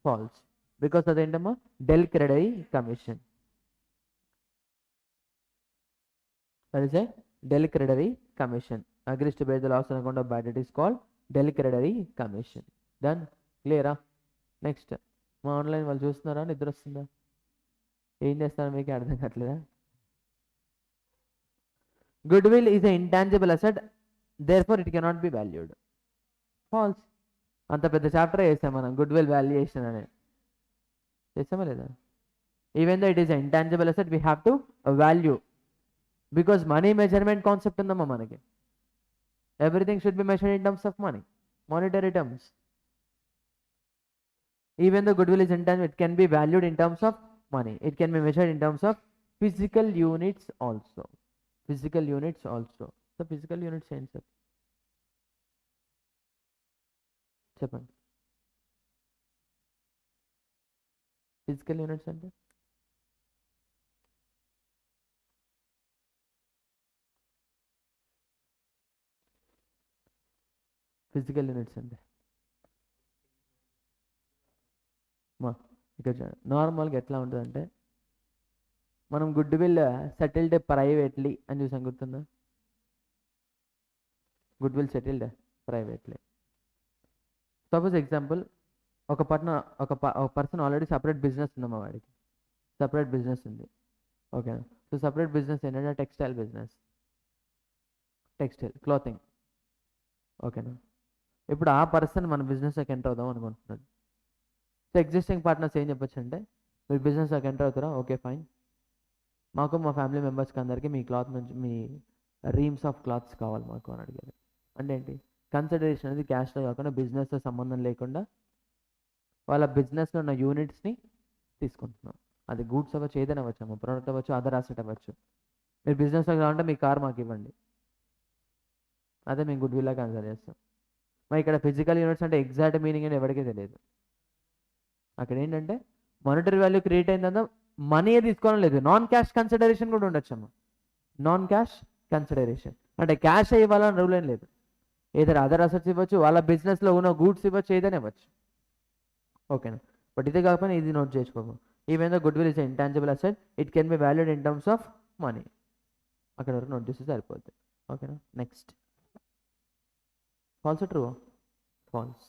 ఫాల్స్. బికాస్ అదేంటమ్మా, del credere commission. That is a del credere commission. Agrees to bear the loss on account of bad debt is called del credere commission. Done? క్లియరా? Next, మా online వాళ్ళు చూస్తున్నారా, నిద్ర వస్తుందా, ఏం చేస్తారో మీకు అర్థం కావట్లేదా? Goodwill is an intangible asset, therefore it cannot be valued. False. అంత పెద్ద చాప్టర్ వేసాం మనం, గుడ్విల్ వాల్యుయేషన్ అనేది చేసామా లేదా? Even though it is intangible asset, we have to value. Because money measurement concept ఉందమ్మా మనకి. Everything should be measured in terms of money, monetary terms. Even though goodwill is intangible, it can be valued in terms of money. It can be measured in terms of physical units also. Physical units also. So physical units ఏంటి sir చెప్పండి. Physical units అంటే physical units అంటే మా ఇక్కడ నార్మల్గా ఎట్లా ఉంటుందంటే మనం గుడ్ విల్ సెటిల్డ్ ప్రైవేట్లీ అని చూసాం, గుర్తుందా? Good will settled privately. Suppose example, ఒక పర్సన్ ఆల్రెడీ సపరేట్ బిజినెస్ ఉందమ్మా, వాడికి సపరేట్ బిజినెస్ ఉంది. ఓకేనా? సో సపరేట్ బిజినెస్ ఏంటంటే టెక్స్టైల్ బిజినెస్, టెక్స్టైల్ క్లాతింగ్. ఓకేనా? ఇప్పుడు ఆ పర్సన్ మన బిజినెస్లోకి ఎంటర్ అవుదాం అనుకుంటున్నాడు. సో ఎగ్జిస్టింగ్ పార్ట్నర్స్ ఏం చెప్పొచ్చు అంటే, మీరు బిజినెస్లోకి ఎంటర్ అవుతారా? ఓకే ఫైన్, మాకు మా ఫ్యామిలీ మెంబర్స్కి అందరికీ మీ క్లాత్ నుంచి మీ రీమ్స్ ఆఫ్ క్లాత్స్ కావాలి మాకు అని అడిగారు. అంటే ఏంటి? కన్సిడరేషన్ అనేది క్యాష్లో కాకుండా బిజినెస్తో సంబంధం లేకుండా వాళ్ళ బిజినెస్లో ఉన్న యూనిట్స్ని తీసుకుంటున్నాం. అది గూడ్స్ అవ్వచ్చు, ఏదైనా అవ్వచ్చు అమ్మ, ప్రోడక్ట్ అవ్వచ్చు, అదర్ అసెట్ అవ్వచ్చు. మీరు బిజినెస్లో కావాలంటే మీ కార్ మాకు ఇవ్వండి, అదే మేము గుడ్ విల్లా కన్సిడర్ చేస్తాం. మరి ఇక్కడ ఫిజికల్ యూనిట్స్ అంటే ఎగ్జాక్ట్ మీనింగ్ అని ఎవరికీ తెలియదు. అక్కడ ఏంటంటే మానిటరీ వాల్యూ క్రియేట్ అయిందా మనీ తీసుకోవడం లేదు, నాన్ క్యాష్ కన్సిడరేషన్ కూడా ఉండొచ్చు అమ్మ. నాన్ క్యాష్ కన్సిడరేషన్ అంటే క్యాష్ ఇవ్వాలని రూల్ ఏం లేదు. ఏదైనా అదర్ అసెట్స్ ఇవ్వచ్చు, వాళ్ళ బిజినెస్లో ఉన్న గూడ్స్ ఇవ్వచ్చు, ఏదైనా ఇవ్వచ్చు. ఓకేనా? బట్ ఇదే కాకపోయినా ఇది నోట్ చేసుకోము. Even the goodwill is intangible asset, it can be valued in terms of money. అక్కడ వరకు నోట్ చేస్తే సరిపోద్ది. ఓకేనా? Next, false true? False.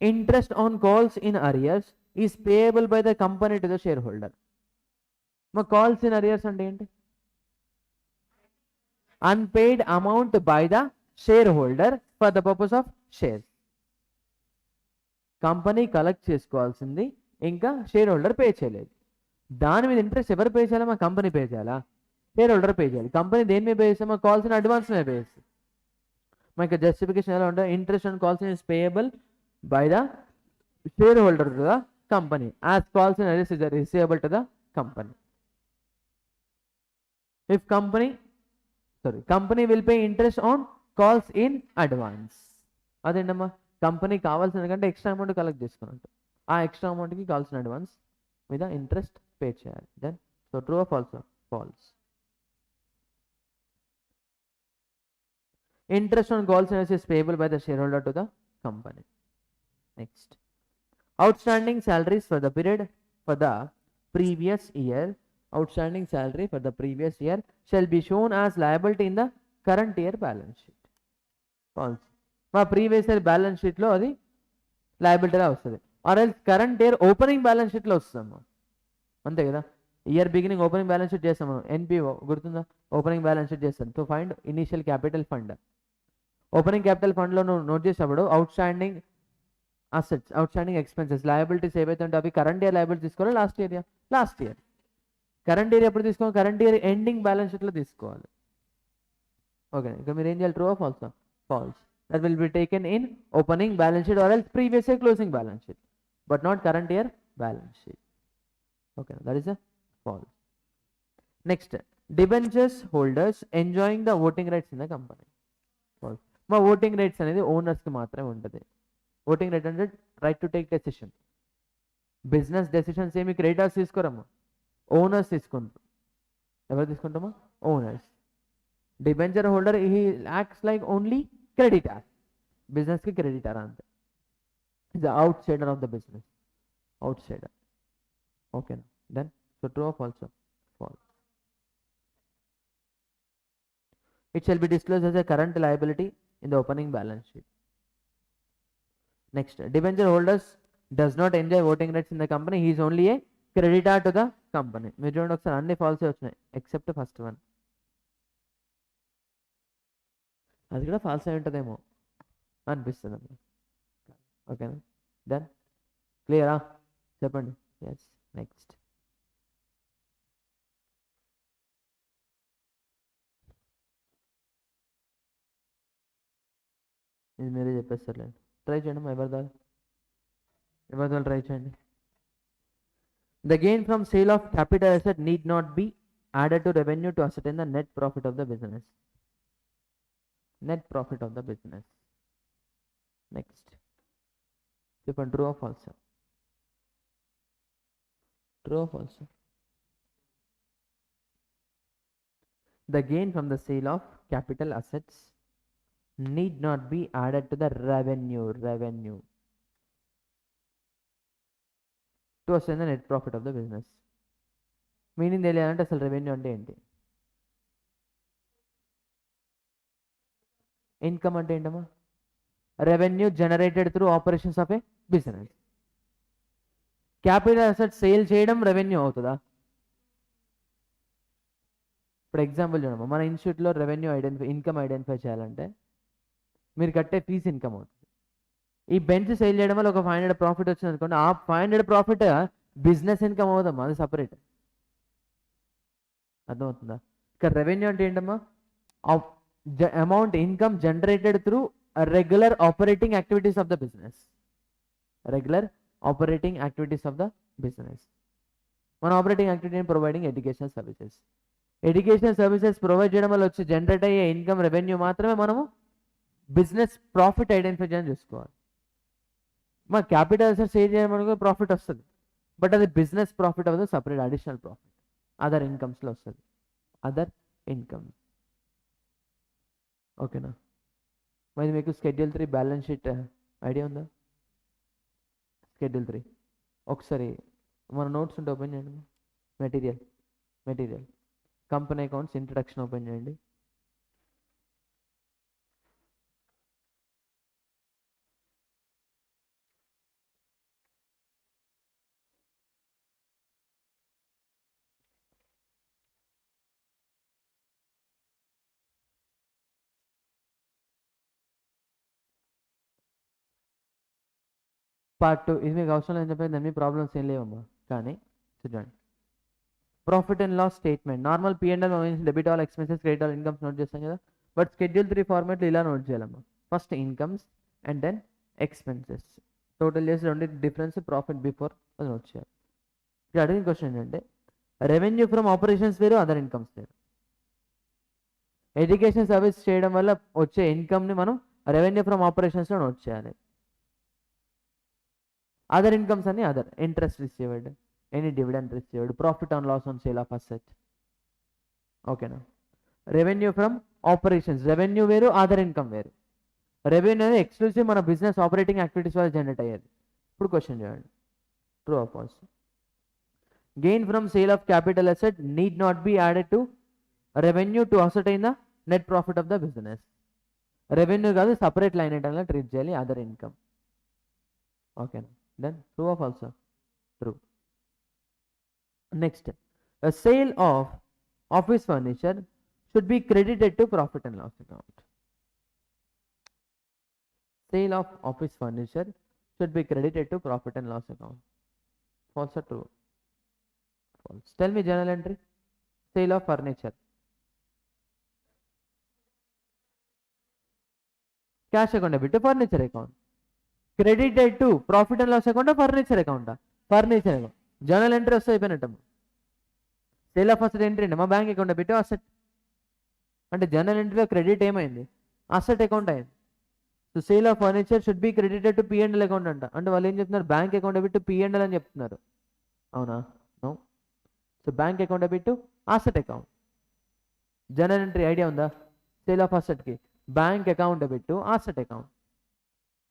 Interest on calls in arrears is payable by the company to the share holder. మా calls in arrears అంటే ఏంటి? Unpaid amount by the share holder for the purpose of shares. Company collect చేసుకోవాల్సింది ఇంకా share holder pay చేయలేదు. దాని మీద interest ఎవరు pay చేయాలా? మా కంపెనీ పే చేయాలా? షేర్ హోల్డర్ పే చేయాలి. కంపెనీ దేని మీద పే చేస్తే మాకు కాల్సిన అడ్వాన్స్ మీద పే చేస్తుంది. మాకు జస్టిఫికేషన్ ఎలా ఉంటుంది? Interest on calls is payable by the share holder to the company as calls in arrears is receivable to the company. If company will pay interest on calls in advance. అదేంటమ్మా, company కావాల్సిన కంటే extra amount collect చేసుకున్నట్టు, ఆ extra అమౌంట్కి కావాల్సిన advance మీద interest pay చేయాలి. Then so true or false? False. Interest on calls is payable by the share holder to the company. Next, outstanding salaries for the period for the previous year, outstanding salary for the previous year shall be shown as liability in the current year balance sheet. False. మా previous year balance షీట్లో అది లయబిలిటీగా వస్తుంది, or else current year opening balance షీట్లో వస్తాము. అంతే కదా? Year beginning opening balance sheet చేస్తాము, NPO గుర్తుందా? ఓపెనింగ్ బ్యాలెన్స్ షీట్ చేస్తాం to find initial capital fund. Opening capital ఫండ్లో నువ్వు నోట్ చేసినప్పుడు outstanding assets, outstanding expenses, liabilities ఏవైతే ఉంటే అవి కరెంట్ ఇయర్ లయబిలిటీ తీసుకోవాలి, లాస్ట్ ఇయర్ కరెంట్ ఇయర్ ఎప్పుడు తీసుకోవాలి? కరెంట్ ఇయర్ ఎండింగ్ బ్యాలెన్స్ షీట్లో తీసుకోవాలి. ఓకే, ఇక మీరు ఏం చేయాలి? True or false? False. That will be taken in opening balance sheet or else previous year closing balance sheet, but not current year balance sheet. Okay, that is a false. Next, debentures holders enjoying the voting rights in the company. False. మా voting rights అనేది ఓనర్స్కి మాత్రమే ఉంటుంది. Voting right అంటే right to take decision. Business decisions ఏమి creditors తీసుకోరమ్మా, owners తీసుకుంటారు. ఎవరు తీసుకుంటామా? Owners. Debenture holder he acts like only creditor, బిజినెస్కి క్రెడిటర్ అంతే. Is outsider of the business, outsider. ఓకేనా? Then so true of also? False. It shall be disclose as a current liability in the opening balance sheet. Next, debenture holders does not enjoy voting rights in the company, he is only a creditor to the company. మీరు చూడండి ఒకసారి, అన్ని falls వచ్చినాయి except first one. అది కూడా falls అయి ఉంటుందేమో అనిపిస్తుంది అమ్మా. ఓకేనా? డన్, క్లియరా? చెప్పండి. ఎస్. నెక్స్ట్, ఇది మీరే చెప్పేస్తారులేండి. ట్రై చేయండి, ఎవరిదాలు ట్రై చేయండి. The gain from sale of capital asset need not be added to revenue to ascertain the net profit of the business. Net profit of the business. Next, చెప్పండి, true or false? True or false? The gain from the sale of capital assets need not be added to the revenue to assign the net profit of the business. Meaning తెలియాలంటే అసలు revenue అంటే ఏంటి, income అంటే ఏంటమ్మా, revenue generated through operations of A business. Capital asset sale చేయడం revenue అవుతుందా? ఇప్పుడు example చూడమ్మా, మన ఇన్స్టిట్యూట్లో రెవెన్యూ ఇన్కమ్ ఐడెంటిఫై చేయాలంటే మీరు కట్టే ఫీజు ఇన్కమ్ అవుతుంది. ఈ బెంచ్ సేల్ చేయడం వల్ల ఒక 500 ప్రాఫిట్ వచ్చింది అనుకోండి, ఆ 500 ప్రాఫిట్ బిజినెస్ ఇన్కమ్ అవుదమ్మా, అది సపరేట్. అర్థమవుతుందా? ఇక్కడ రెవెన్యూ అంటే ఏంటమ్మా, amount income generated through regular operating activities of the business. Regular operating activities of the business. మన operating activity providing education services. Education services provide చేయడం వల్ల వచ్చి జనరేట్ అయ్యే ఇన్కమ్ రెవెన్యూ మాత్రమే మనము బిజినెస్ ప్రాఫిట్ ఐడెంటిఫై చేయడం చూసుకోవాలి. మా క్యాపిటల్ అసెట్స్ సేల్ చేయడం వల్ల ప్రాఫిట్ వస్తుంది, బట్ అది బిజినెస్ ప్రాఫిట్ అవ్వదు, సపరేట్ అడిషనల్ ప్రాఫిట్ అదర్ ఇన్కమ్స్లో వస్తుంది, అదర్ ఇన్కమ్. ఓకేనా? మరి మీకు Schedule 3 బ్యాలెన్స్ షీట్ ఐడియా ఉందా? Schedule 3 ఒకసారి మన నోట్స్ ఉంటే ఓపెన్ చేయండి. Material company accounts introduction open చేయండి. పార్ట్ 2 ఇది మీకు అవసరం లేదని చెప్పేది, దాని ప్రాబ్లమ్స్ ఏం లేవమ్మా. కానీ చూడండి, profit and loss statement normal P&L debit all expenses credit all incomes note చేస్తాం కదా, బట్ Schedule 3 ఫార్మాట్లో ఇలా నోట్ చేయాలమ్మా. First incomes and then expenses total చేసి రెండు డిఫరెన్స్ ప్రాఫిట్ బిఫోర్ అది నోట్ చేయాలి. ఇక్కడ అడిగిన క్వశ్చన్ ఏంటంటే రెవెన్యూ ఫ్రమ్ ఆపరేషన్స్ వేరు, అదర్ ఇన్కమ్స్ వేరు. ఎడ్యుకేషన్ సర్వీస్ చేయడం వల్ల వచ్చే ఇన్కమ్ని మనం రెవెన్యూ ఫ్రమ్ ఆపరేషన్స్లో నోట్ చేయాలి. అదర్ ఇన్కమ్స్ అని other interest received, any dividend received, profit on loss on sale of asset. ఓకేనా? రెవెన్యూ ఫ్రమ్ ఆపరేషన్స్ రెవెన్యూ వేరు, అదర్ ఇన్కమ్ వేరు. రెవెన్యూ అనేది ఎక్స్క్లూసివ్ మన బిజినెస్ ఆపరేటింగ్ యాక్టివిటీస్ వల్ల జనరేట్ అయ్యేది. ఇప్పుడు క్వశ్చన్ చేయండి, true or false? Gain from sale of capital asset need not be added to revenue to ascertain the net profit of the business. Revenue కాదు, separate line ఐటమ్లా treat చేయాలి, other income. ఓకేనా? Then true or false? True. Next, a sale of office furniture should be credited to profit and loss account. Sale of office furniture should be credited to profit and loss account. False or true? False. Tell me journal entry. Sale of furniture. Cash account debit to furniture account. Credited to profit and loss account, furniture అకౌంటా? Furniture account. Journal entry వస్తే అయిపోయినట్టమ్మా. Sale of asset entry అండి, మా bank account పెట్టి asset అంటే journal ఎంట్రీలో credit ఏమైంది, asset account అయింది. So sale of furniture should be credited to P&L account అంట. అంటే వాళ్ళు ఏం చెప్తున్నారు, బ్యాంక్ అకౌంట్ పెట్టి P&L అని చెప్తున్నారు. అవునా? నో. సో బ్యాంక్ అకౌంట్ పెట్టి asset account. Journal entry idea ఉందా? సేల్ ఆఫ్ అసెట్కి బ్యాంక్ అకౌంట్ పెట్టు అసెట్ అకౌంట్.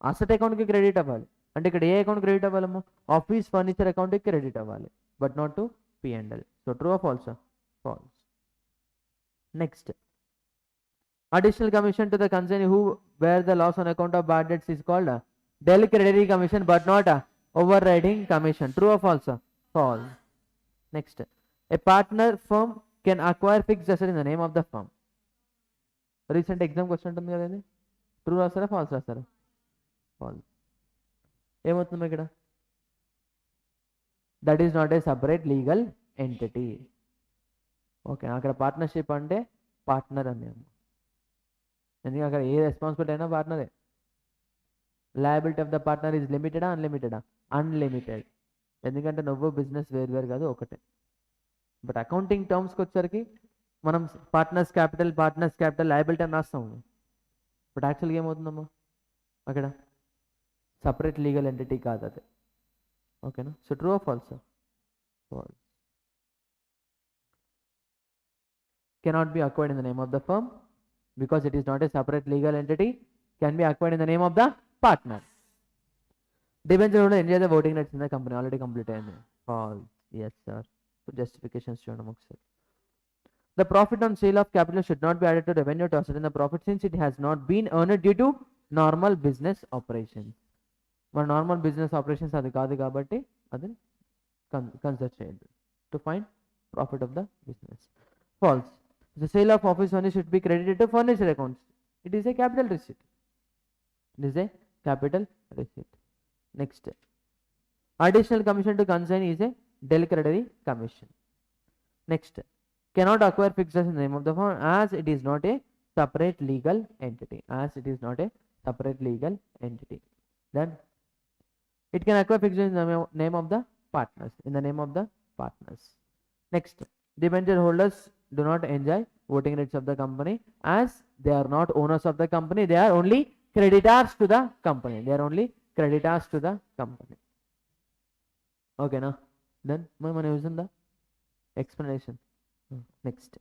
అసెట్ అకౌంట్కి క్రెడిట్ అవ్వాలి అంటే ఇక్కడ ఏ అకౌంట్ క్రెడిట్ అవ్వాలమ్మా, ఆఫీస్ ఫర్నిచర్ అకౌంట్కి క్రెడిట్ అవ్వాలి, but not to P&L. So true or false? False. Next, additional commission to the concern who bear the loss on account of bad debts is called del credere commission but not over riding commission. True or false? False. Next, a partner firm can acquire fixed asset in the name of the firm. Recent exam question ఉంటుంది కదా, ఇది true రాస్తారా falls రాస్తారా? False. ఏమవుతుంది ఇక్కడ, that is not a separate legal entity. Okay, అక్కడ partnership అంటే partner అని, ఎందుకంటే అక్కడ ఏ రెస్పాన్సిబిలిటీ అయినా పార్ట్నరే. Liability of the partner is లిమిటెడా అన్లిమిటెడా? అన్లిమిటెడ్. ఎందుకంటే నువ్వు బిజినెస్ వేరు కాదు, ఒకటే. బట్ అకౌంటింగ్ టర్మ్స్కి వచ్చేసరికి మనం పార్ట్నర్స్ క్యాపిటల్ లయబిలిటీ అని రాస్తాము, బట్ యాక్చువల్గా ఏమవుతుందమ్మా అక్కడ సపరేట్ లీగల్ ఎంటిటీ కాదు అది. ఓకేనా? So true or false? False. Cannot be acquired in the name of the firm because it is not a separate legal entity. Can be acquired in the name of the partner. Debenture holder enjoy the voting rights in the company. Already completed. False. Yes, sir. So justifications చూడండి ఒకసారి. The profit on sale of capital should not be added to revenue to ascertain the profit since it has not been earned due to normal business operations. మన normal business operations అది కాదు కాబట్టి అది consider చేయండి to find profit of the business. False. The sale of office furniture should be credited to furniture accounts. It is a capital receipt. It is a capital receipt. Next, additional commission to concern is a delivery commission. Next, cannot acquire fixed assets in the name of the firm as it is not a separate legal entity. As it is not a separate legal entity. Then it can acquire fixed assets in the name of the partners. In the name of the partners. Next, debenture holders do not enjoy voting rights of the company as they are not owners of the company. They are only creditors to the company. They are only creditors to the company. Okay, now then మనం use ఉందా explanation. Next,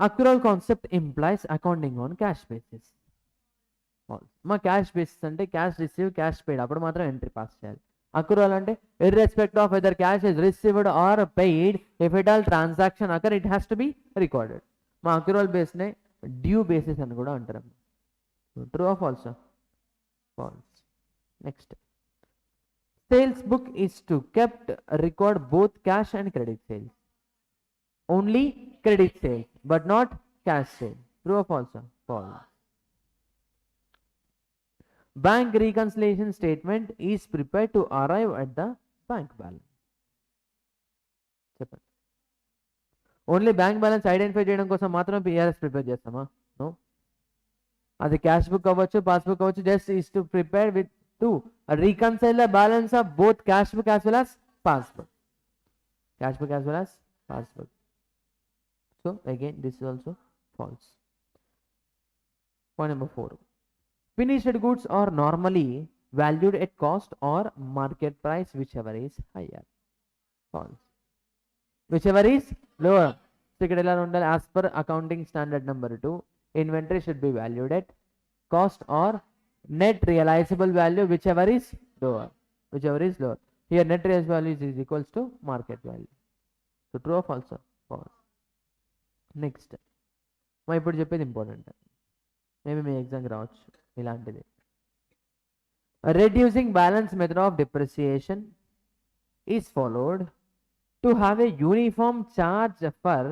accrual concept implies accounting on cash basis. మా cash basis అంటే cash receive cash paid అప్పుడు మాత్రం entry pass చేయాలి. Accrual అంటే irrespective of whether cash is received or paid if it all transaction occur it has to be recorded. మా accrual బేస్నే due basis అని కూడా అంటారు. True or false? False. Next, sales book is to kept record both cash and credit sales. Only credit sales but not cash sale. True or false? Falls. Bank reconciliation statement is prepared to arrive at the bank balance. చెప్పండి. Only bank balance identify చేయడం కోసం మాత్రమే PRS prepare చేస్తామా? No. అది cash book అవ్వచ్చు, passbook అవ్వచ్చు. Just is to prepare with to reconcile the balance of both cash book as well as passbook. Cash book as well as passbook. So again this is also false. Point number 4. Finished goods are normally valued at cost or market price, whichever is higher. False. Whichever is lower. As per accounting standard number 2, inventory should be valued at cost or net realizable value, whichever is lower. Whichever is lower. Here net realizable value is equals to market value. So true or false? False. Next, మా ఇప్పుడు చెప్పేది important, maybe మీ exam రావచ్చు ఇలాంటిది. Reducing balance method of depreciation is followed to have a uniform charge for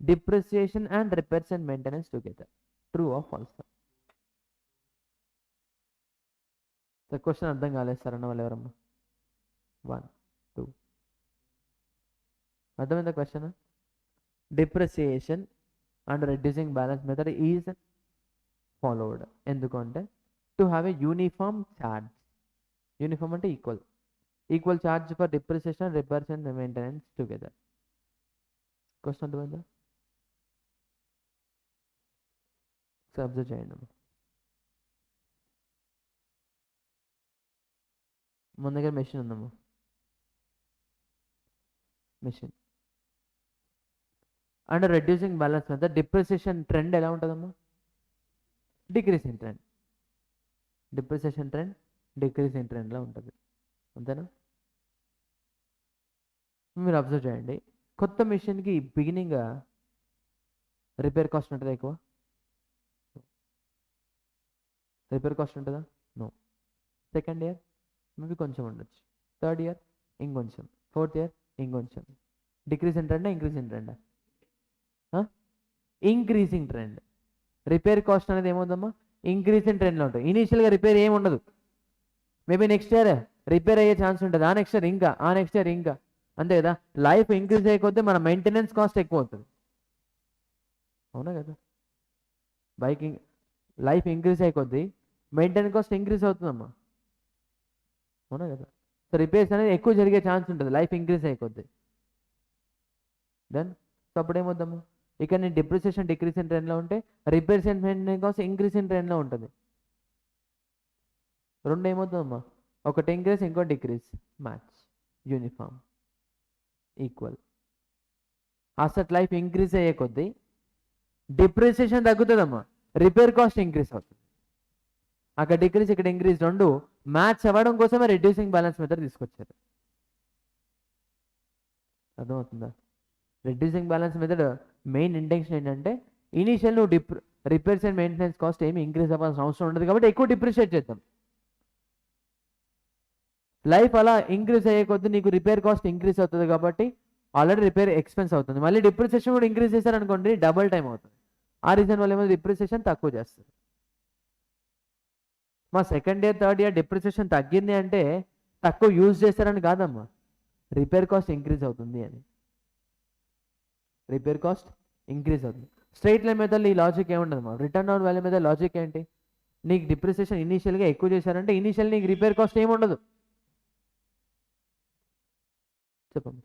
depreciation and repairs and maintenance together. True or false? The question అర్థం కాలేదు sir అన్న వాళ్ళు ఎవరమ్మా? 1, 2 అర్థమైందా question? Depreciation and reducing balance method is followed ఎందుకంటే to have a uniform charge. Uniform అంటే equal charge for depreciation, repairs and maintenance together. Question అర్థమైందా? Observe చేయండి. మన దగ్గర మెషిన్ ఉందమ్మా, machine and reducing balance method depreciation trend ఎలా ఉంటుందమ్మా? Decreasing trend. Depreciation trend decreasing ట్రెండ్లో ఉంటుంది, అంతేనా? మీరు అబ్జర్వ్ చేయండి, కొత్త మిషన్కి బిగినింగ్ రిపేర్ కాస్ట్ ఉంటుందా? ఎక్కువ రిపేర్ కాస్ట్ ఉంటుందా? నో. సెకండ్ ఇయర్ మేబీ కొంచెం ఉండొచ్చు, థర్డ్ ఇయర్ ఇంకొంచెం, ఫోర్త్ ఇయర్ ఇంకొంచెం. డిక్రీసింగ్ ట్రెండా ఇంక్రీసింగ్ ట్రెండా? Increasing trend. రిపేర్ కాస్ట్ అనేది ఏమవుతుందమ్మా? ఇంక్రీసింగ్ ట్రెండ్లో ఉంటుంది. ఇనీషియల్గా రిపేర్ ఏమి ఉండదు, మేబీ నెక్స్ట్ ఇయర్ రిపేర్ అయ్యే ఛాన్స్ ఉంటుంది, ఆ నెక్స్ట్ ఇయర్ ఇంకా, ఆ నెక్స్ట్ ఇయర్ ఇంకా, అంతే కదా. లైఫ్ ఇంక్రీజ్ అయిపోతే మన మెయింటెనెన్స్ కాస్ట్ ఎక్కువ అవుతుంది, అవునా కదా? బైక్ లైఫ్ ఇంక్రీజ్ అయిపోద్ది, మెయింటెనెన్స్ కాస్ట్ ఇంక్రీజ్ అవుతుందమ్మా, అవునా కదా? సో రిపేర్స్ అనేది ఎక్కువ జరిగే ఛాన్స్ ఉంటుంది లైఫ్ ఇంక్రీజ్ అయిపోద్ది. దెన్ సో అప్పుడు ఏమవుతాము, ఇక్కడ నేను డిప్రిసియేషన్ డిక్రీసింగ్ ట్రెండ్లో ఉంటే repairs and maintenance cost increasing ట్రెండ్లో ఉంటుంది. రెండు ఏమవుతుందమ్మా, ఒకటి ఇంక్రీజ్ ఇంకో decrease, match, uniform, equal. Asset life increase అయ్యే కొద్దీ డిప్రిసియేషన్ తగ్గుతుందమ్మా, రిపేర్ కాస్ట్ ఇంక్రీజ్ అవుతుంది. అక్కడ డిక్రీజ్ ఇక్కడ ఇంక్రీజ్, రెండు మ్యాచ్ అవ్వడం కోసమే రెడ్యూసింగ్ బ్యాలెన్స్ మెథడ్ తీసుకొచ్చారు. అర్థమవుతుందా? Reducing balance method main intention ఏంటంటే ఇనీషియల్ నువ్వు రిపేర్స్ అండ్ మెయింటెనెన్స్ కాస్ట్ ఏమి ఇంక్రీజ్ అవ్వాల్సిన అవసరం ఉండదు కాబట్టి ఎక్కువ డిప్రిషియేట్ చేద్దాం. లైఫ్ అలా ఇంక్రీజ్ అయ్యే కొద్దీ నీకు రిపేర్ కాస్ట్ ఇంక్రీజ్ అవుతుంది కాబట్టి ఆల్రెడీ రిపేర్ ఎక్స్పెన్స్ అవుతుంది, మళ్ళీ డిప్రిసియేషన్ కూడా ఇంక్రీజ్ చేశారనుకోండి డబుల్ టైం అవుతుంది. ఆ రీజన్ వల్ల ఏమో డిప్రిసియేషన్ తక్కువ చేస్తారు. మా second year third year depreciation తగ్గింది అంటే తక్కువ యూజ్ చేస్తారని కాదమ్మా, రిపేర్ కాస్ట్ ఇంక్రీజ్ అవుతుంది అని. రిపేర్ కాస్ట్ ఇంక్రీజ్ అవుతుంది. స్ట్రైట్ లైన్ మెథడ్లో ఈ లాజిక్ ఏముండదమ్మా, రిటర్న్ ఆన్ వాల్యూ మీద లాజిక్ ఏంటి, నీకు డిప్రిసియేషన్ ఇనీషియల్గా ఎక్కువ చేశారంటే ఇనీషియల్ నీకు రిపేర్ కాస్ట్ ఏముండదు. చెప్పమ్మా.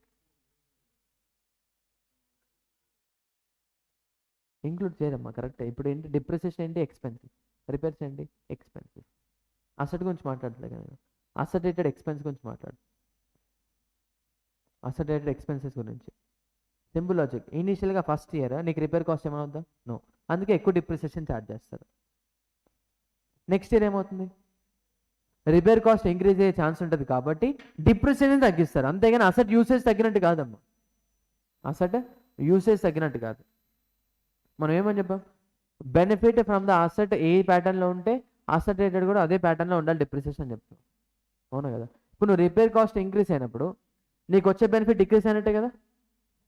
ఇంక్లూడ్ చేయరమ్మా, కరెక్ట్. ఇప్పుడు ఏంటి డిప్రిసియేషన్ ఏంటి, ఎక్స్పెన్సెస్, రిపేర్స్ ఏంటి ఎక్స్పెన్సెస్. అసెట్ గురించి మాట్లాడలేదు కదా, అసెట్ రేటెడ్ ఎక్స్పెన్స్ గురించి మాట్లాడు, అసెట్ రేటెడ్ ఎక్స్పెన్సెస్ గురించి. సింపుల్ లాజిక్, ఇనీషియల్గా ఫస్ట్ ఇయర్ నీకు రిపేర్ కాస్ట్ ఏమవుతుందా, నో, అందుకే ఎక్కువ డిప్రిసియేషన్ ఛార్జ్ చేస్తారు. నెక్స్ట్ ఇయర్ ఏమవుతుంది, రిపేర్ కాస్ట్ ఇంక్రీజ్ అయ్యే ఛాన్స్ ఉంటుంది కాబట్టి డిప్రిసియేషన్ తగ్గిస్తారు, అంతేగాని అసెట్ యూసేజ్ తగ్గినట్టు కాదమ్మా. అసెట్ యూసేజ్ తగ్గినట్టు కాదు. మనం ఏమని చెప్పాం, బెనిఫిట్ ఫ్రమ్ ద అసెట్ ఏ ప్యాటర్న్లో ఉంటే అసెట్ రేటెడ్ కూడా అదే ప్యాటర్న్లో ఉండాలి డిప్రిసియేషన్ చెప్తాం, అవునా కదా. ఇప్పుడు నువ్వు రిపేర్ కాస్ట్ ఇంక్రీజ్ అయినప్పుడు నీకు వచ్చే బెనిఫిట్ డిక్రీజ్ అయినట్టే కదా,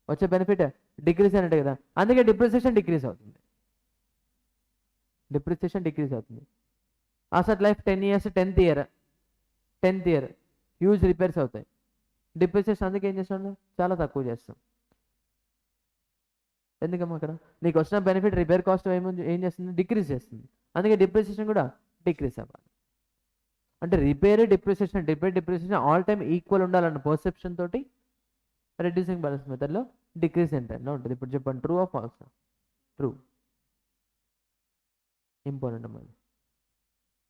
వచ్చే బెనిఫిట్ డిక్రీజ్ అయినట్టే కదా, అందుకే డిప్రిసియేషన్ డిక్రీజ్ అవుతుంది, డిప్రిసియేషన్ డిక్రీజ్ అవుతుంది. Asset life 10 years 10th year huge repairs అవుతాయి, డిప్రిసియేషన్ అందుకే ఏం చేస్తాం, చాలా తక్కువ చేస్తాం. ఎందుకమ్మా అక్కడ నీకు వచ్చిన బెనిఫిట్ రిపేర్ కాస్ట్ ఏం చేస్తుంది, డిక్రీజ్ చేస్తుంది, అందుకే డిప్రిసియేషన్ కూడా డిక్రీజ్ అవ్వాలి. అంటే repair depreciation all time equal ఉండాలన్న పర్సెప్షన్ తోటి రెడ్యూసింగ్ బ్యాలెన్స్ మెథడ్లో డిక్రీజ్ ఇన్ టైంలో ఉంటుంది. ఇప్పుడు చెప్పండి, true or false? True, important అమ్మా.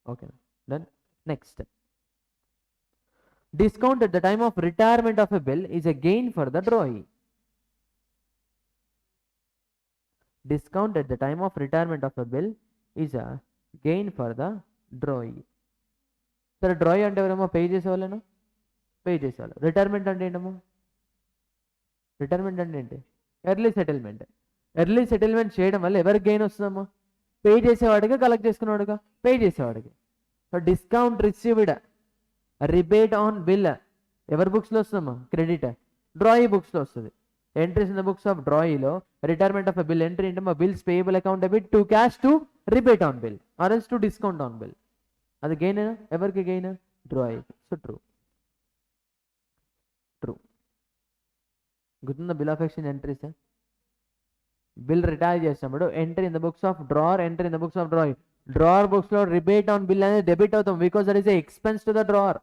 ఓకేనా, then next, discount at the time of retirement of a bill is a gain for the drawee. Discount at the time of retirement of a bill is a gain for the drawee. సరే, డ్రాయి అంటే ఎవరేమో pay చేసేవాళ్ళేనా, pay చేసేవాళ్ళు. Retirement అంటే ఏంటమ్మా, retirement అంటే ఏంటి, early settlement. Early settlement చేయడం వల్ల ఎవరికి గెయిన్ వస్తుందమ్మా, పే చేసేవాడిగా కలెక్ట్ చేసుకునేవాడుగా, పే చేసేవాడికి. So discount received, rebate on bill ఎవరి బుక్స్లో వస్తుందమ్మా, క్రెడిట్ డ్రాయి బుక్స్లో వస్తుంది. Entries in the books of డ్రాయిలో retirement of a bill entry ఏంటమ్మా, bills payable account debit to cash to rebate on bill or else to discount on bill. అది gain, ఎవరికి gain, drawee. So true, true. గుర్తుందా bill of exchange entries, bill retire చేసినప్పుడు entry in the books of drawer, entry in the books of డ్రాయి. Drawer బుక్స్లో rebate on bill అనేది debit అవుతాం because that is a expense to the drawer,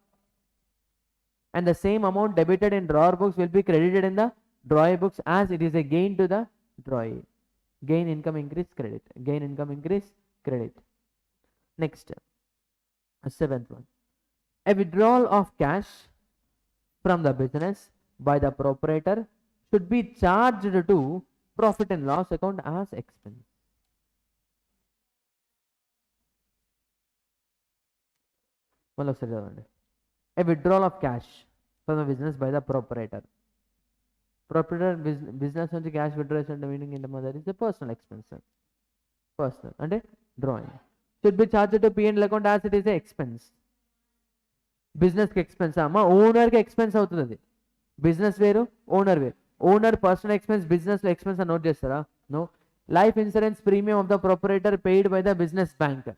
and the same amount debited in drawer books will be credited in the డ్రాయి books as it is a gain to the డ్రాయి. Gain income increase credit, gain income increase credit. Next 7th one, a withdrawal of cash from the business by the proprietor should be charged to profit and loss account as expense. మళ్ళీ ఒకసారి చదవండి. A withdrawal of cash from the business by the proprietor. Proprietor business నుంచి cash withdraw చేసే meaning ఏంటమ్మా, that is the personal expense. Personal అంటే drawing. Should be charged to P&L account as it is a expense. బిజినెస్కి expense అమ్మా, ఓనర్కి expense అవుతుంది అది. Business వేరు, ఓనర్ వేరు. ఓనర్ పర్సనల్ ఎక్స్పెన్స్, బిజినెస్లో ఎక్స్పెన్స్ అని నోట్ చేస్తారా, no. Life insurance premium of the proprietor paid by the business bank,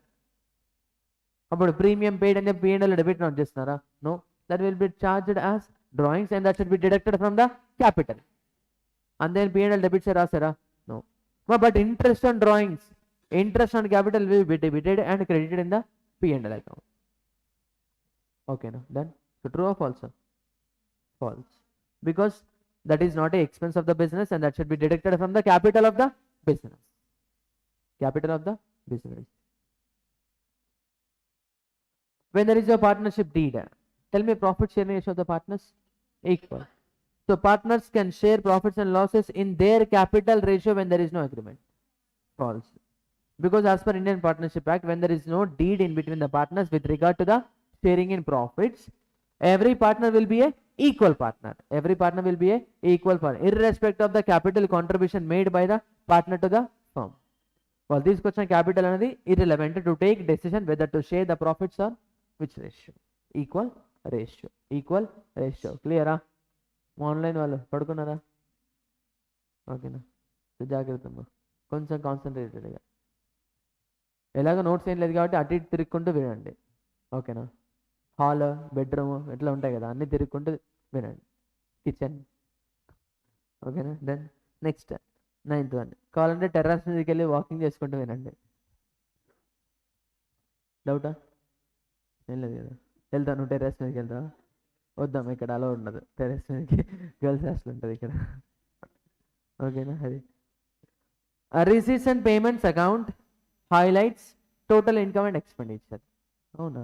అప్పుడు ప్రీమియం పెయిడ్ అని P&L డెబిట్ నోట్ చేస్తున్నారా, no. That will B charged as drawings and that should be deducted from the capital. And then P&L debits రాసారా, no. But interest on drawings, interest on capital will be debited and credited in the P&L account. Okay, now done. So true or false? False, because that is not a expense of the business and that should be deducted from the capital of the business. Capital of the business. When there is a partnership deed, tell me profit sharing ratio of the partners equal. So partners can share profits and losses in their capital ratio when there is no agreement. False. Because as per Indian Partnership Act, when there is no deed in between the partners with regard to the sharing in profits, every partner will be a equal partner. Every partner will be a equal partner, irrespective of the capital contribution made by the partner to the firm. Well, this question capital another irrelevant to take decision whether to share the profits or which ratio. Equal ratio. Equal ratio. Clear? Online వాళ్ళు పడుకున్నారా? ఓకేనా? So జాగ్రత్త, కొంచెం కాన్సన్ట్రేటెడ్గా. ఎలాగో notes ఏం లేదు కాబట్టి అటు ఇటు తిరుక్కుంటూ వినండి. ఓకేనా? హాల్, బెడ్రూమ్ ఇట్లా ఉంటాయి కదా, అన్నీ తిరుక్కుంటూ వినండి. కిచెన్. ఓకేనా? Then next 9th one. కావాలంటే టెర్రస్ మీదకి వెళ్ళి వాకింగ్ చేసుకుంటూ వినండి. డౌటా? ఏం లేదు కదా. వెళ్తాను టెర్రస్ మీదకి వెళ్తా? వద్దాం, ఇక్కడ అలా ఉండదు టెర్రస్ మీదకి, గర్ల్స్ హాస్టల్ ఉంటుంది ఇక్కడ. ఓకేనా? అది receipts and payments account highlights total income and expenditure. అవునా?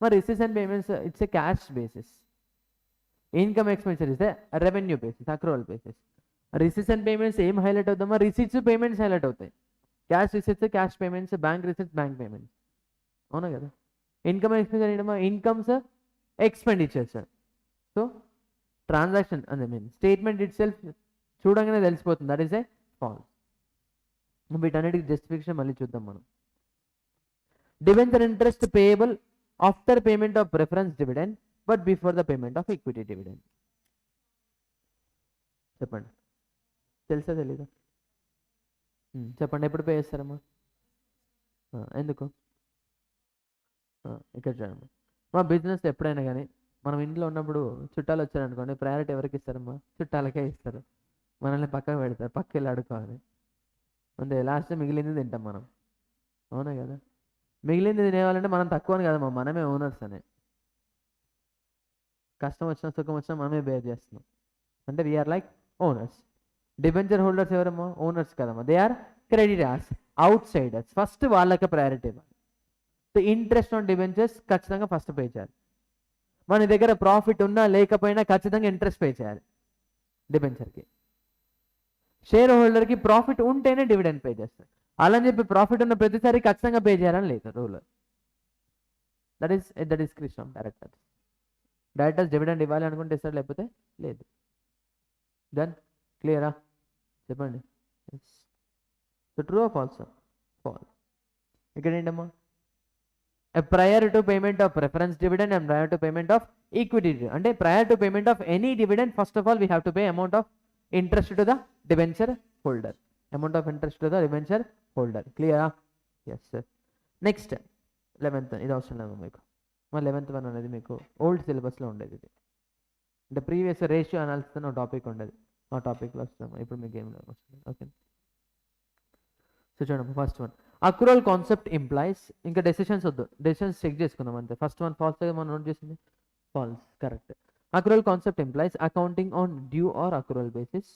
మరి receipts and payments it's a cash basis. Income expenditure is a revenue basis, accrual basis. Receipts and payments ఏం హైలైట్ అవుతామా? రిసీట్స్ పేమెంట్స్ హైలైట్ అవుతాయి. Cash receipts cash payments, bank receipts bank payments. అవునా కదా? Income expenditure ఏంటమ్మా? Incomes expenditures. So transaction అదే mean statement it self చూడంగానే తెలిసిపోతుంది, that is A falls. వీటన్నిటికి justification మళ్ళీ చూద్దాం మనం. Debenture interest payable after payment of preference dividend but before the payment of equity dividend. చెప్పండి, తెలుసా తెలీదా? చెప్పండి, ఎప్పుడు పే చేస్తారమ్మా? ఎందుకు? ఇక్కడ చూడమ్మా, మా బిజినెస్ ఎప్పుడైనా కానీ మనం ఇంట్లో ఉన్నప్పుడు చుట్టాలు వచ్చారనుకోండి, ప్రయారిటీ ఎవరికి ఇస్తారమ్మా? చుట్టాలకే ఇస్తారు. మనల్ని పక్కకు పెడతారు, పక్కకి వెళ్ళి అడుకోవాలి. అంతే, లాస్ట్ మిగిలింది తింటాం మనం. అవునా కదా? మిగిలింది తినేవాళ్ళంటే మనం తక్కువ అని కదమ్మా, మనమే ఓనర్స్ అనే. కష్టం వచ్చినా సుఖం వచ్చినా మనమే బేర్ చేస్తున్నాం. అంటే we are like owners. Debenture holders ఎవరమ్మా? ఓనర్స్ కదమ్మా. They are creditors, outsiders. First వాళ్ళకి ప్రయారిటీ ఇవ్వాలి. సో ఇంట్రెస్ట్ ఆన్ డిబెంచర్స్ ఖచ్చితంగా ఫస్ట్ పే చేయాలి. మన దగ్గర ప్రాఫిట్ ఉన్నా లేకపోయినా ఖచ్చితంగా ఇంట్రెస్ట్ పే చేయాలి డిబెంచర్కి. షేర్ హోల్డర్కి ప్రాఫిట్ ఉంటేనే డివిడెండ్ పే చేస్తారు. అలా అని చెప్పి ప్రాఫిట్ ఉన్న ప్రతిసారి ఖచ్చితంగా పే చేయాలని లేదు rule. That is at the description of directors. Directors dividend ఇవ్వాలి అనుకుంటే ఇస్తారు, లేకపోతే లేదు. దెన్ క్లియరా? చెప్పండి. So true or false? False. ఇక్కడ ఏంటమ్మా? prior to payment of preference dividend and prior to payment of equity dividend. అంటే prior to payment of any dividend, first of all we have to pay amount of interest to the debenture holder. Amount of interest to the debenture holder. Clear? Yes sir. Next 11th ఇది అవసరం లేదు మీకు. మా 11th one అనేది మీకు old సిలబస్లో ఉండేది. ఇది అంటే ప్రీవియస్ రేషియో అనాలిసిస్ అనే టాపిక్ ఉండేది, ఆ టాపిక్లో వస్తాము. ఇప్పుడు మీకు ఏం లేదు. ఓకే, సో చూడండి first one, accrual concept implies. ఇంకా డెసిషన్స్ వద్దు, డెసిషన్స్ చెక్ చేసుకుందాం అంతే. ఫస్ట్ వన్ ఫాల్స్ మనం నోట్ చేసింది, false. Correct. Accrual concept implies accounting on due or accrual basis.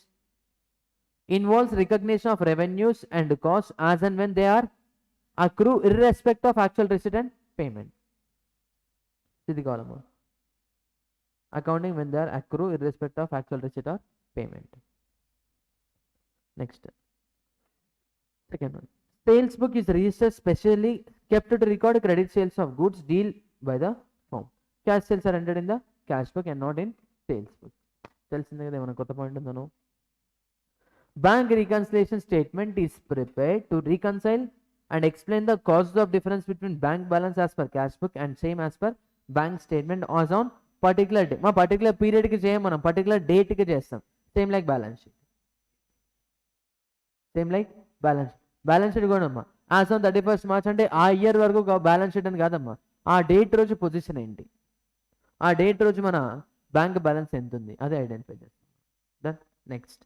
Involves recognition of revenues and cost as and when they are accrue irrespective of actual receipt and payment. ఇది కావాలమ్మా, accounting when they are accrue irrespective of actual receipt or payment. Next second one, sales book is registered specially kept to record credit sales of goods deal by the firm. Cash sales are entered in the cash book and not in sales book. తెలిసిందే కదా, ఏమైనా కొత్త point ఉందను? Bank reconciliation statement is prepared to reconcile and explain the causes of difference between bank balance as per cash book and same as per bank statement as on particular day. మా particular పీరియడ్కి చేయం, మనం particular డేట్కి చేస్తాం. Same like balance sheet. Same like balance balance sheet కూడా అమ్మా as on 31st March అంటే ఆ year వరకు బ్యాలెన్స్ షీట్ అని కాదమ్మా, ఆ డేట్ రోజు పొజిషన్ ఏంటి, ఆ డేట్ రోజు మన బ్యాంక్ బ్యాలెన్స్ ఎంత ఉంది, అదే ఐడెంటిఫై చేస్తాం. Then next,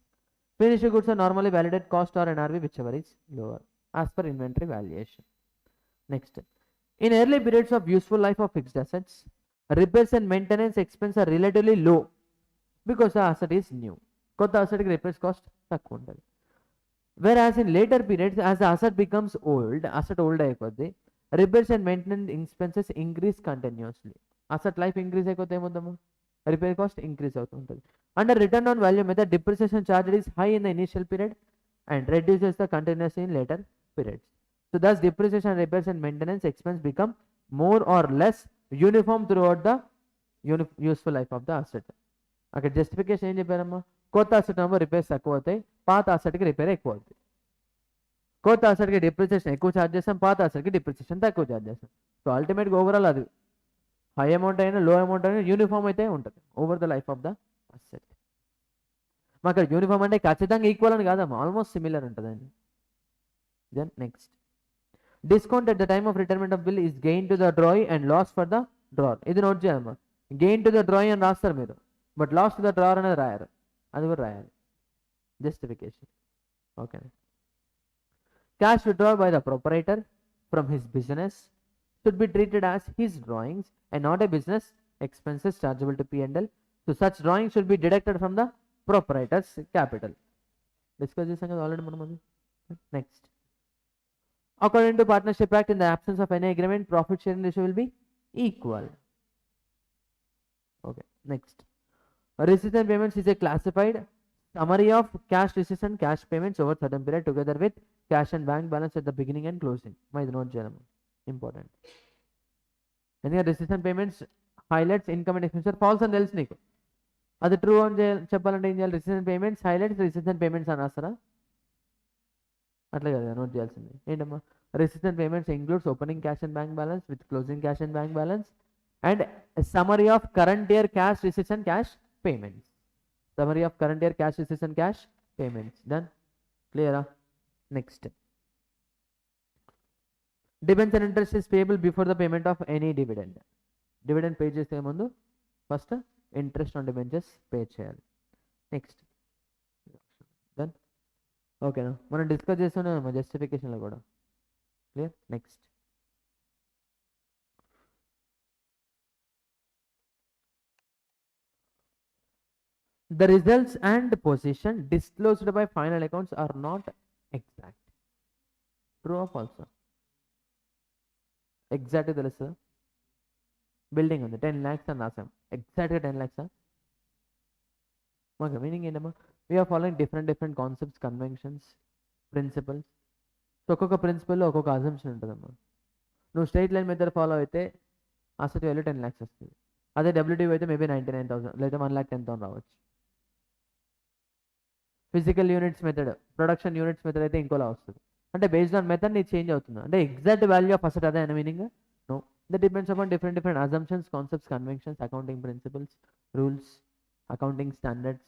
finished goods are normally valued at cost or NRV whichever is lower as per inventory valuation. Next, in early periods of useful life of fixed assets repairs and maintenance expense are relatively low because the asset is new. కొత్త అసెట్కి repairs cost తక్కువ ఉంటుంది. Whereas in later periods, as the asset becomes old, asset old అయిపోద్ది, repairs and maintenance expenses increase continuously. అసలు life increase అయిపోతే ఏమవుతాము, repair cost increase అవుతుంటుంది. Under return on value method depreciation charge is high in the initial period and reduces the continues in later periods. So thus depreciation, repairs and maintenance expense become more or less uniform throughout the useful life of the asset. అక్కడ justification ఏం చెప్పారమ్మా, కొత్త asset ఏమో repairs తక్కువ అవుతాయి, పాత అసెట్కి repair ఎక్కువ అవుతాయి. కొత్త అసెట్కి డిప్రిసియేషన్ ఎక్కువ ఛార్జ్ చేస్తాం, పాత అసెట్కి డిప్రిసియేషన్ తక్కువ ఛార్జ్ చేస్తాం. సో అల్టిమేట్గా ఓవరాల్ అది హై అమౌంట్ అయినా లో అమౌంట్ అయినా యూనిఫామ్ అయితే ఉంటుంది over the life of the asset. మాకు యూనిఫామ్ అంటే ఖచ్చితంగా ఈక్వల్ అని కాదమ్మా, ఆల్మోస్ట్ సిమిలర్ ఉంటుందండి. Then next, discount at the time of retirement of bill is gain to the drawee and loss for the drawer. ఇది note చేయాలమ్మా, gain to the drawee అని రాస్తారు మీరు, but loss to the drawer అనేది రాయారు, అది కూడా రాయాలి justification. Okay. Cash withdrawal by the proprietor from his business should be treated as his drawings and not a business expenses chargeable to P&L. So such drawings should be deducted from the proprietor's capital. Discuss this already. Next, according to Partnership Act, in the absence of any agreement, profit sharing ratio will be equal. Okay. Next, receipts and payments is a classified summary of cash receipts and cash payments over certain period together with cash and bank balance at the beginning and closing. My note చేయడం important. ఎందుకంటే receipts and payments highlights income and expenditure false అని తెలుసు నీకు, అది true అని చెప్పాలంటే ఏం చేయాలి, receipts and payments highlights receipts and payments అని రాస్తారా, అట్లా కదా నోట్ చేయాల్సింది. ఏంటమ్మా, receipts and payments includes opening cash and bank balance with closing cash and bank balance and a summary of current year cash receipts and cash payments. Summary of current year cash receipts and cash payments. Done? Clear? Next, debenture interest is payable before the payment of any dividend. Dividend pay చేసే ముందు first interest on debentures pay చేయాలి. Next, done. ఓకేనా, మనం discuss చేస్తున్నాం జస్టిఫికేషన్లో కూడా. Clear? Next, the results and position disclosed by final accounts are not exact. True or false? Exact తెలుసు, building ఉంది 10 lakhs అని రాసాం, ఎగ్జాక్ట్గా 10 lakhs. మాకు మీనింగ్ ఏంటమ్మా, we are following different concepts, conventions, principles. So ఒక్కొక్క ప్రిన్సిపల్లో ఒక్కొక్క అజంప్షన్ ఉంటుందమ్మా. నువ్వు స్ట్రైట్ లైన్ మెథడ్ ఫాలో అయితే అసెట్ వాల్యూ 10 lakhs వస్తుంది, అదే డబ్ల్యూటీవీ అయితే మేబీ 99,000 లేదా 1,10,000 రావచ్చు. Physical units method, production units method అయితే ఇంకోలా వస్తుంది. అంటే బేస్డ్ ఆన్ మెథడ్ నీ చేంజ్ అవుతుంది, అంటే ఎగ్జాక్ట్ వాల్యూ ఆఫ్ అసెట్ అదే అని meaning? No, that depends upon different assumptions, concepts, conventions, accounting principles, rules, accounting standards.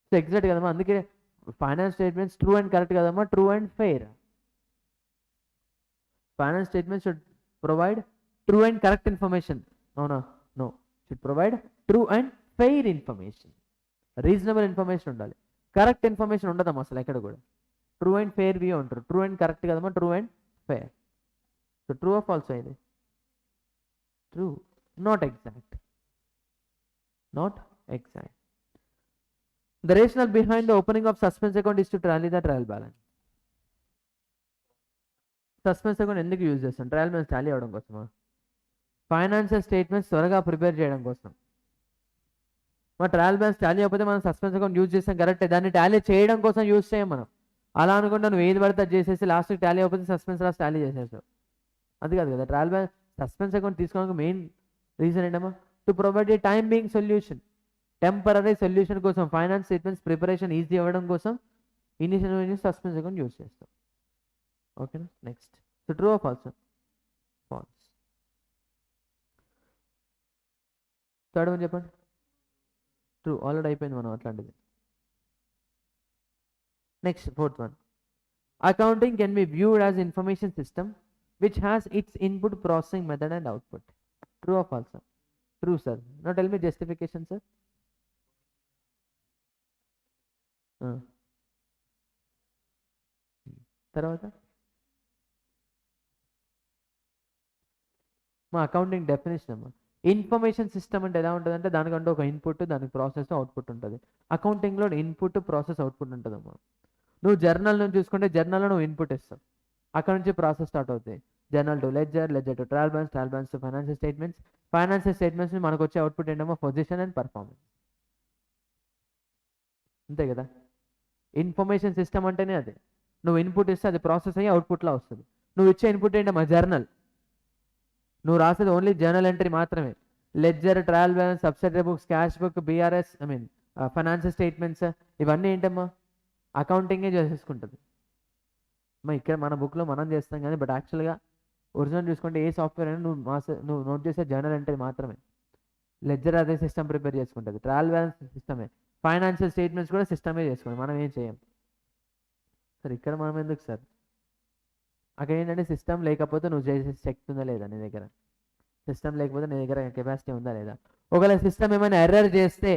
So exact కదమ్మా, అందుకే finance statements true and correct కదమ్మా, true and fair. Finance statements should provide true and correct information, అవునా? No, should provide true and fair information. Reasonable information ఉండాలి, correct information ఉండదమ్మా అసలు ఎక్కడ కూడా. True and fair view ఉంటారు, true and correct కదమ్మా, true and fair. So true of false ఇది? True, not exact, not exact. The rational behind the opening of suspense account is to tally the trial balance. Suspense account ఎందుకు use చేస్తాం? Trial balance tally అవ్వడం కోసమా? Financial statements త్వరగా prepare చేయడం కోసం. మా trial balance Tally అయిపోతే మనం సస్పెన్స్ అకౌంట్ యూజ్ చేస్తాం కరెక్టే, దాన్ని టాలీ చేయడం కోసం యూజ్ చేయం మనం. అలా అనుకుంటా నువ్వు ఏది పడితే అది చేసేసి లాస్ట్కి టాలీ అయిపోతే సస్పెన్స్ లాస్ట్ టాలీ చేసేసావు, అది కాదు కదా. ట్రయల్ బ్యాలెన్స్ సస్పెన్స్ అకౌంట్ తీసుకోవడానికి మెయిన్ రీజన్ ఏంటమ్మా, to provide a time being solution, temporary solution కోసం, ఫైనాన్స్ స్టేట్మెంట్స్ ప్రిపరేషన్ ఈజీ అవ్వడం కోసం ఇనిషియల్ సస్పెన్స్ అకౌంట్ యూజ్ చేస్తాం. ఓకేనా? Next, so true or false? False. Third one చెప్పండి. ట్రూ, ఆల్రెడీ అయిపోయింది మనం అట్లాంటిది. Next, fourth one, accounting can be viewed as information system which has its input, processing method and output. True or false? True sir. No tell me justification sir. తర్వాత మా accounting definition అమ్మా, information system అంటే ఎలా ఉంటుంది అంటే దానికంటే ఒక input, దానికి ప్రాసెస్, అవుట్పుట్ ఉంటుంది. అకౌంటింగ్లో ఇన్పుట్, ప్రాసెస్, అవుట్పుట్ ఉంటుందమ్మా. నువ్వు జర్నల్ నుంచి చూసుకుంటే జర్నల్లో నువ్వు ఇన్పుట్ ఇస్తావు, అక్కడ నుంచి ప్రాసెస్ స్టార్ట్ అవుతాయి. Journal to ledger, ledger to trial balance, trial balance to financial statements, financial statements మనకు వచ్చే అవుట్పుట్ ఏంటమ్మో పొజిషన్ అండ్ పర్ఫార్మెన్స్. అంతే కదా. ఇన్ఫర్మేషన్ సిస్టమ్ అంటేనే అది. నువ్వు ఇన్పుట్ ఇస్తే అది ప్రాసెస్ అయ్యి అవుట్పుట్లో వస్తుంది. నువ్వు ఇచ్చే ఇన్పుట్ ఏంటమ్మా జర్నల్. నువ్వు రాసేది ఓన్లీ జర్నల్ ఎంట్రీ మాత్రమే. Ledger, trial balance, subsidiary books, cash book, BRS, financial statements ఇవన్నీ ఏంటమ్మా అకౌంటింగే చేసేసుకుంటుంది. ఇక్కడ మన బుక్లో మనం చేస్తాం కానీ బట్ యాక్చువల్గా ఒరిజినల్ చూసుకుంటే ఏ సాఫ్ట్వేర్ అయినా నువ్వు నోట్ చేసే జర్నల్ ఎంట్రీ మాత్రమే. లెడ్జర్ అదే సిస్టమ్ ప్రిపేర్ చేసుకుంటుంది, ట్రయల్ బ్యాలెన్స్ సిస్టమే, ఫైనాన్షియల్ స్టేట్మెంట్స్ కూడా సిస్టమే చేసుకుంటాం, మనం ఏం చేయం. సార్ ఇక్కడ మనం ఎందుకు సార్? అక్కడ ఏంటంటే సిస్టమ్ లేకపోతే నువ్వు చేసే శక్తి ఉందా లేదా నీ దగ్గర, సిస్టమ్ లేకపోతే నీ దగ్గర కెపాసిటీ ఉందా లేదా, ఒకవేళ సిస్టమ్ ఏమైనా ఎర్రర్ చేస్తే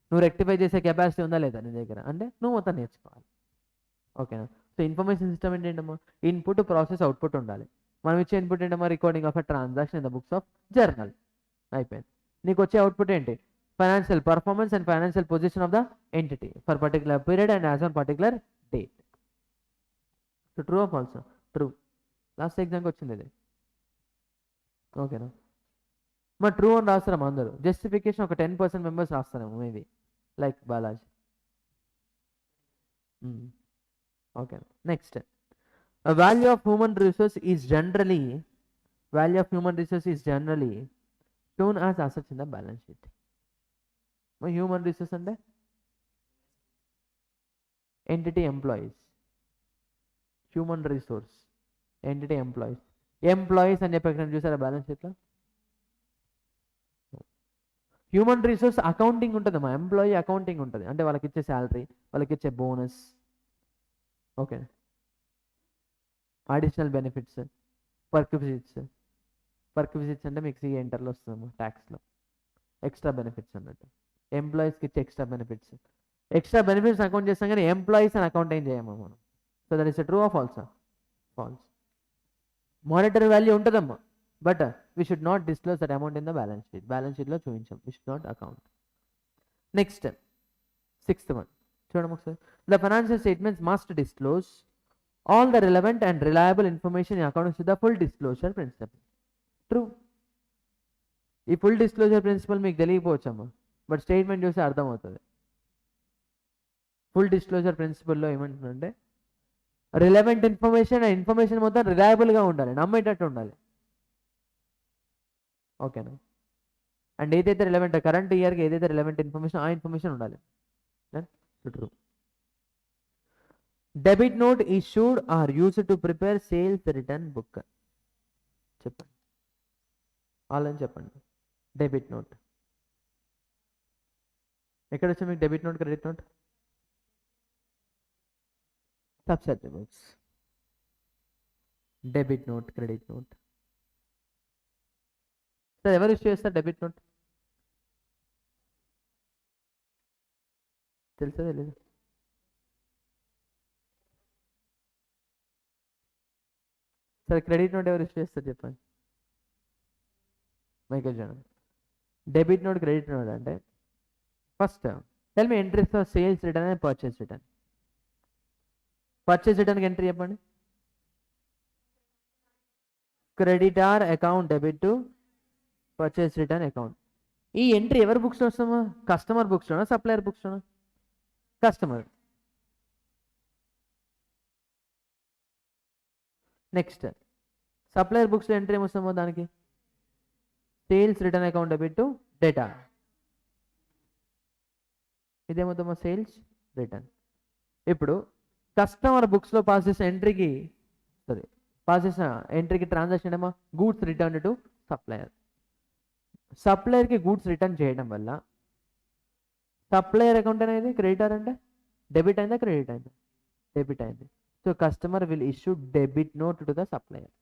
నువ్వు రెక్టిఫై చేసే కెపాసిటీ ఉందా లేదా నీ దగ్గర, అంటే నువ్వు మొత్తం నేర్చుకోవాలి. ఓకేనా. సో ఇన్ఫర్మేషన్ సిస్టమ్ ఏంటమ్మా ఇన్పుట్, ప్రాసెస్, అవుట్పుట్ ఉండాలి. మనం ఇచ్చే ఇన్పుట్ ఏంటమ్మా recording of a transaction in the books of journal. అయిపోయింది. నీకు వచ్చే అవుట్పుట్ ఏంటి financial performance and financial position of the entity for particular period and as on particular date. So true of also true. Last ఎగ్జామ్కి వచ్చింది ఇది. ఓకేనా. మరి true అని రాస్తారేమో అందరూ. జస్టిఫికేషన్ ఒక 10% మెంబర్స్ రాస్తారేమో maybe, like Balaji. Okay. Next, value of human resource is generally shown as assets in the balance sheet. Human resource అంటే entity employees. Human resource entity employees అని చెప్పి ఎక్కడ చూసారా బ్యాలెన్స్ షీట్లో? హ్యూమన్ రిసోర్స్ అకౌంటింగ్ ఉంటుంది మా ఎంప్లాయీ అకౌంటింగ్ ఉంటుంది, అంటే వాళ్ళకి ఇచ్చే శాలరీ, వాళ్ళకి ఇచ్చే bonus, okay, additional benefits, perquisites అంటే మీకు సిఏ ఇంటర్లో వస్తుందమ్మా ట్యాక్స్లో, ఎక్స్ట్రా బెనిఫిట్స్ అన్నట్టు. ఎంప్లాయీస్కి ఇచ్చే ఎక్స్ట్రా బెనిఫిట్స్ అకౌంట్ చేస్తాం కానీ ఎంప్లాయీస్ అని అకౌంట్ ఏం చేయమా మనం. So that is true of false. Monetary value ఉంటుందమ్మా, but we should not disclose that amount in the balance షీట్లో చూపించాం. We should not account. Next 6th one చూడము ఒకసారి. The financial statements must disclose all the relevant and reliable information in accordance to the full disclosure principle. True. ఈ full disclosure principle మీకు తెలియకపోవచ్చమ్మా, but statement చూస్తే అర్థమవుతుంది. Full disclosure ప్రిన్సిపల్లో ఏమంటుందంటే relevant information మొత్తం రిలయబుల్గా ఉండాలి, నమ్మేటట్టు ఉండాలి. ఓకేనా. అండ్ ఏదైతే రిలవెంట్ కరెంట్ ఇయర్కి ఏదైతే రిలవెంట్ ఇన్ఫర్మేషన్ ఆ ఇన్ఫర్మేషన్ ఉండాలి. True. Debit note issued are used to prepare sales return book. చెప్పండి వాళ్ళని చెప్పండి. డెబిట్ నోట్ ఎక్కడ వచ్చా మీకు? Debit note, credit note, subsidiary books. Debit note, credit note. Sir ఎవరు ఇష్యూ చేస్తారు డెబిట్ నోట్? తెలుసా తెలీదు? సరే క్రెడిట్ నోట్ ఎవరు ఇష్యూ చేస్తారు చెప్పండి. Michael John. Debit note, credit note అంటే first tell me entries of sales return and purchase return. Purchase రిటర్న్కి ఎంట్రీ చెప్పండి. Creditor account debit to purchase return account. ఈ ఎంట్రీ ఎవరి బుక్స్లో వస్తామా? కస్టమర్ బుక్స్లోనా, సప్లయర్ బుక్స్లోనా? కస్టమర్. నెక్స్ట్ సప్లయర్ బుక్స్లో ఎంట్రీ ఏమొస్తామో దానికి sales return account debit to debtor. ఇదేమవుతామో సేల్స్ రిటర్న్. ఇప్పుడు కస్టమర్ బుక్స్లో పాస్ చేసిన ఎంట్రీకి ట్రాన్సాక్షన్ ఏమో గూడ్స్ రిటర్న్ టు సప్లయర్. సప్లయర్కి గూడ్స్ రిటర్న్ చేయడం వల్ల సప్లయర్ అకౌంట్ అనేది క్రెడిటర్ అంటే డెబిట్ అయిందా, క్రెడిట్ అయిందా? డెబిట్ అయింది. So customer will issue debit note to the supplier.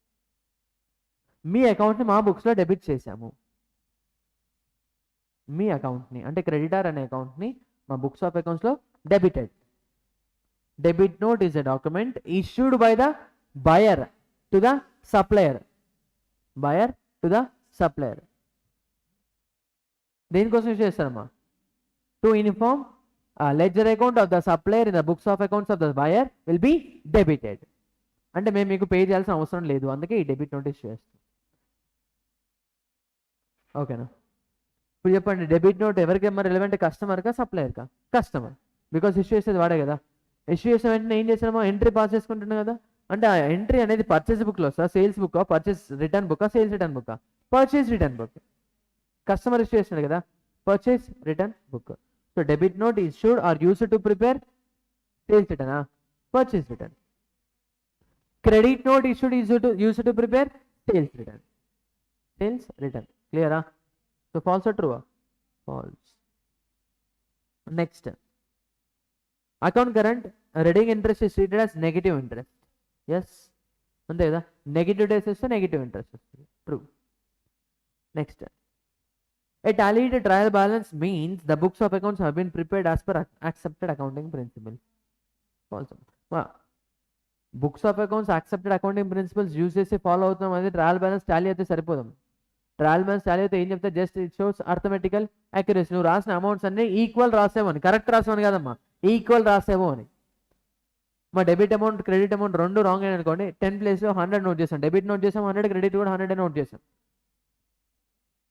మీ అకౌంట్ని మా బుక్స్లో డెబిట్ చేశాము. మీ అకౌంట్ని అంటే క్రెడిటర్ అనే అకౌంట్ని మా బుక్స్ ఆఫ్ అకౌంట్స్లో debited. Debit note is a document issued by the buyer to the supplier. దేనికోసం యూజ్ చేస్తారమ్మా? To inform ledger account of the supplier in the books of accounts of the buyer will be debited. అంటే మేము మీకు pay చేయాల్సిన అవసరం లేదు, అందుకే ఈ డెబిట్ నోట్ ఇష్యూ చేస్తాం. ఓకేనా? ఇప్పుడు చెప్పండి, డెబిట్ నోట్ ఎవరికేమో రిలవెంట్, కస్టమర్కా సప్లయర్కా? కస్టమర్, బికాస్ ఇష్యూ చేసేది వాడే కదా. ఇష్యూ చేసిన వెంటనే ఏం చేసినామో ఎంట్రీ పాస్ చేసుకుంటున్నాం కదా. అంటే ఆ ఎంట్రీ అనేది పర్చేస్ బుక్లో వస్తా, sales book, purchase return book, sales return book, purchase return book. Customer issue చేస్తున్నాడు కదా, purchase return book. So debit note issued are used to prepare sales return, purchase return. Credit note issued used to prepare sales return, sales return. క్లియరా? So false or true? False. Next, account current red ink interest is treated as negative interest. Yes, అంతే కదా. Negative days వస్తే negative interest వస్తుంది. True. Next, a tallied trial balance means the books of accounts have been prepared as per accepted accounting principles. False. Books of accounts accepted accounting principles use చేసి follow అవుతాం. అది trial balance Tally అయితే సరిపోదాం. Trial balance Tally అయితే ఏం చెప్తే just it shows arithmetical accuracy. నువ్వు రాసిన amounts అన్ని ఈక్వల్ రాసేమో అని, కరెక్ట్ రాసేమని కదమ్మా, ఈక్వల్ రాసేమో అని. మా డెబిట్ అమౌంట్ క్రెడిట్ అమౌంట్ రెండు రాంగ్ అయిన అనుకోండి, 10 ప్లేస్లో 100 నోట్ చేసాం, డెబిట్ నోట్ చేసాం 100, క్రెడిట్ కూడా 100 నోట్ చేసాం.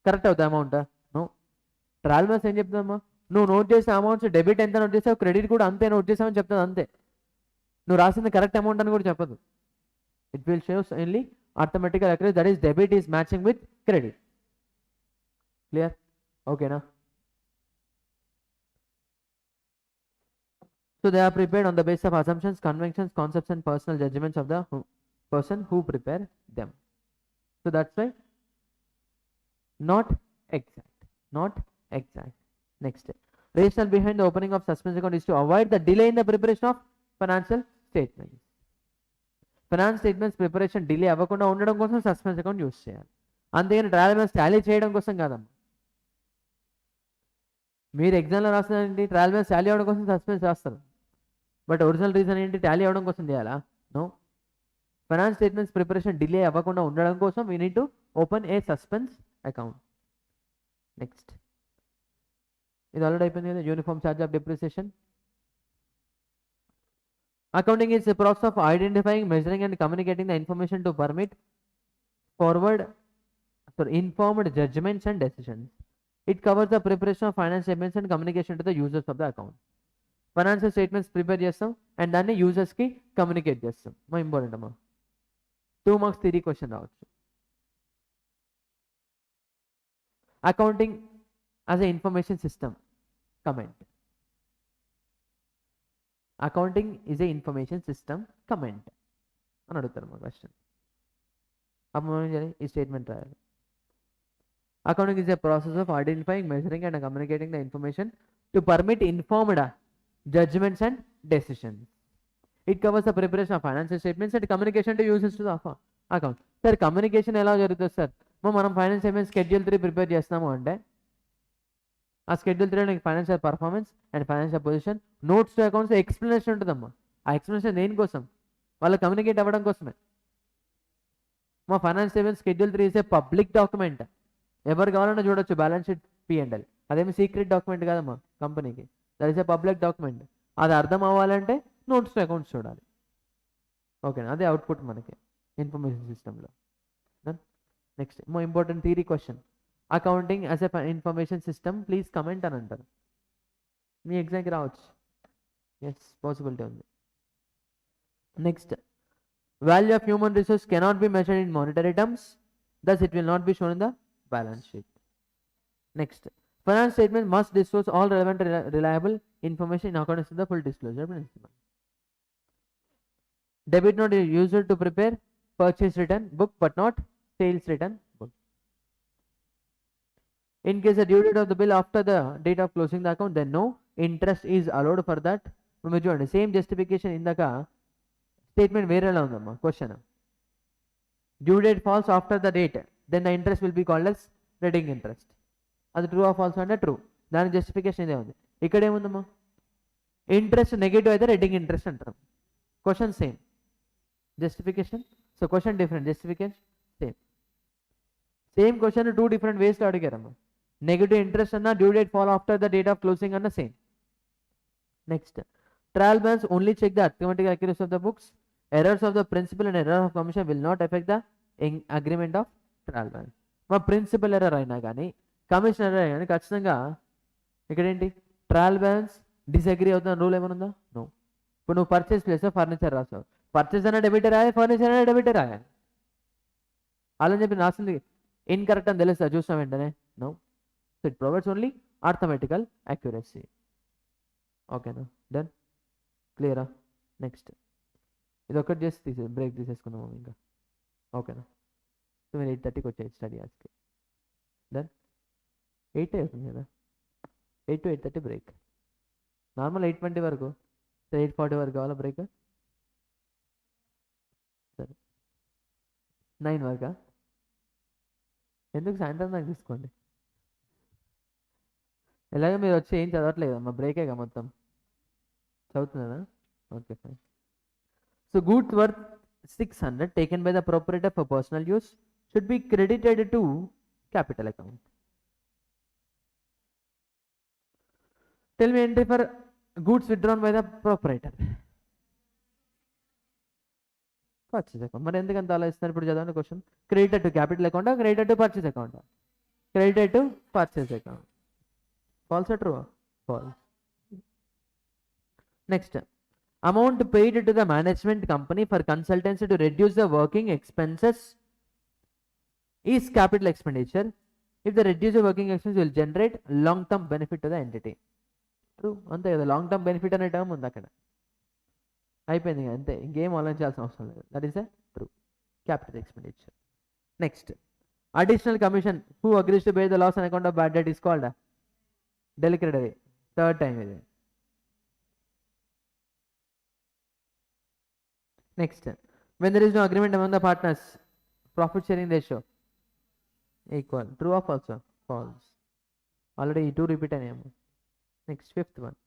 కరెక్ట్ అవుతా అమౌంట్? నో. ట్రయల్ బ్యాలెన్స్ ఏం చెప్తుందమ్మా, నువ్వు నోట్ చేసిన అమౌంట్స్ డెబిట్ ఎంత నోట్ చేసావు, క్రెడిట్ కూడా అంతే నోట్ చేసావని చెప్తుంది, అంతే. నువ్వు రాసింది కరెక్ట్ అమౌంట్ అని కూడా చెప్పదు. It will shows only arithmetical accuracy, that is debit is matching with credit. Clear? ఓకేనా? So they are prepared on the base of assumptions, conventions, concepts and personal judgements of the person who prepare them. So that's why not exact, not exact. Next, rationale behind the opening of suspense account is to avoid the delay in the preparation of financial statements. Finance statements preparation delay అవ్వకుండా ఉండడం కోసం suspense account use చేయాలి. అంతేగాని trial balance Tally చేయడం కోసం కాదమ్మా. మీరు ఎగ్జామ్లో రాస్తారండి, ట్రయల్ బ్యాలెన్స్ టాలీ అవ్వడం కోసం సస్పెన్స్ రాస్తారు, బట్ ఒరిజినల్ రీజన్ ఏంటి, టాలీ అవ్వడం కోసం చేయాలా? No. Finance statements preparation delay అవ్వకుండా ఉండడం కోసం we need to open a suspense account. Next, ఇది ఆల్రెడీ అయిపోయింది కదా, uniform charge of depreciation. Accounting is a process of identifying, measuring and communicating the information to permit informed judgments and decisions. It covers the preparation of finance statements and communication to the users of the account. Financial statements prepare చేస్తాం and దాన్ని users కి communicate చేస్తాం. మా important అమ్మా, 2 marks theory question రావచ్చు. Accounting as a information system. Comment. Accounting is A information system comment అని అడుగుతారు మా క్వశ్చన్. అప్పుడు మనం ఏం చేయాలి, ఈ స్టేట్మెంట్ రాయాలి. Accounting is a process of identifying, measuring and communicating the information to permit informed judgements and decisions. It covers the preparation of financial statements and communication to users to the account. Sir communication ఎలా జరుగుతుంది sir? మనం finance statement schedule 3 prepare చేస్తాము అంటే ఆ schedule 3 financial performance and financial position, notes to accounts, explanation ఉంటుందమ్మా. ఆ explanation దేనికోసం? వాళ్ళు కమ్యూనికేట్ అవ్వడం కోసమే. మా finance statement schedule 3 is a public document, ఎవరు కావాలన్నా చూడొచ్చు, బ్యాలెన్స్ షీట్, P&L. అదేమి సీక్రెట్ డాక్యుమెంట్ కాదమ్మా కంపెనీకి, that is A public document. అది అర్థం అవ్వాలంటే నోట్స్ టు అకౌంట్స్ చూడాలి. ఓకేనా? అదే అవుట్పుట్ మనకి ఇన్ఫర్మేషన్ సిస్టంలో. నెక్స్ట్, మో important theory question. Accounting as a information system, please comment అని అంటారు. మీ ఎగ్జామ్కి రావచ్చు. ఎస్, పాసిబిలిటీ ఉంది. Next, value of human resource cannot be measured in monetary terms, thus it will not be shown in the balance sheet. Next, finance statement must disclose all relevant reliable information in accordance with the full disclosure principle. Debit note is used to prepare purchase return book but not sales return book. In case the due date of the bill after the date of closing the account, then no interest is allowed for that. చూడండి, same justification ఇందాక statement వేరేలా ఉందమ్మా. Question, due date falls after the date, then the interest will be called as red ink interest. అది true or false అంటే true. దాని justification ఇదే ఉంది. ఇక్కడ ఏముందమ్మా, ఇంట్రెస్ట్ నెగిటివ్ అయితే రెడింగ్ ఇంట్రెస్ట్ అంటారు. Question same, justification. So question different, justification same. Same question 2 different వేస్లో అడిగారమ్మా. నెగిటివ్ ఇంట్రెస్ట్ అన్న, due date fall after the date of closing అన్న same. Next, trial balance only check the arithmetic accuracy of the books Errors of the principal and error of commission will not affect the agreement of trial balance. మా principle error అయినా కానీ commission error అయినా కానీ ఖచ్చితంగా ఇక్కడ ఏంటి trial balance disagree అవుతున్న rule ఏమైనా ఉందా? నో. ఇప్పుడు నువ్వు పర్చేస్ ప్లేస్ ఫర్నిచర్ రాసావు, పర్చేస్ అనే డెబిటర్ రాయాలి, ఫర్నిచర్ అనే డెబిటర్ రాయాలి. అలా చెప్పి రాసింది ఇన్కరెక్ట్ అని తెలుస్తా చూస్తాం వెంటనే? No. So it provides only arithmetical accuracy. ఓకేనా? డన్, క్లియరా? నెక్స్ట్ ఇది ఒకటి చేసి బ్రేక్ తీసేసుకుందాము ఇంకా. ఓకేనా? సో మీరు 8:30కి వచ్చేది స్టడీ అవర్స్కి. డన్, 8 అవుతుంది కదా, 8 to 8:30 బ్రేక్. నార్మల్ 8:20 వరకు, 8:40 వరకు కావాలా బ్రేక్? సరే 9 వరకా? ఎందుకు సాయంత్రం నాకు తీసుకోండి. ఎలాగో మీరు వచ్చి ఏం చదవట్లేదు మా బ్రేకేగా మొత్తం చదువుతున్నారా? Okay fine. So goods worth 600 taken by the proprietor for personal use should be credited to capital account. Tell me entry for goods withdrawn by the proprietor. Purchase account. మరి ఎందుకంత అలా ఇస్తున్నారు ఇప్పుడు చదవండి question. Credited to capital account, credited to purchase account? Credited to purchase account. False true? False. Next, amount paid to the management company for consultancy to reduce the working expenses is capital expenditure if the reduced working expense will generate long term benefit to the entity. True, అంతే కదా. Long term benefit అనే term ఉంది అక్కడ, అయిపోయింది అంతే, ఇంకేం ఆలోచించాల్సిన అవసరం లేదు. That is a true capital expenditure. Next, additional commission who agrees to bear the loss on account of bad debt is called del credere. Third time ఇది. Next, when there is no agreement among the partners, profit sharing ratio equal. True or false? False. Already 2 repeat anyam. Next, fifth one.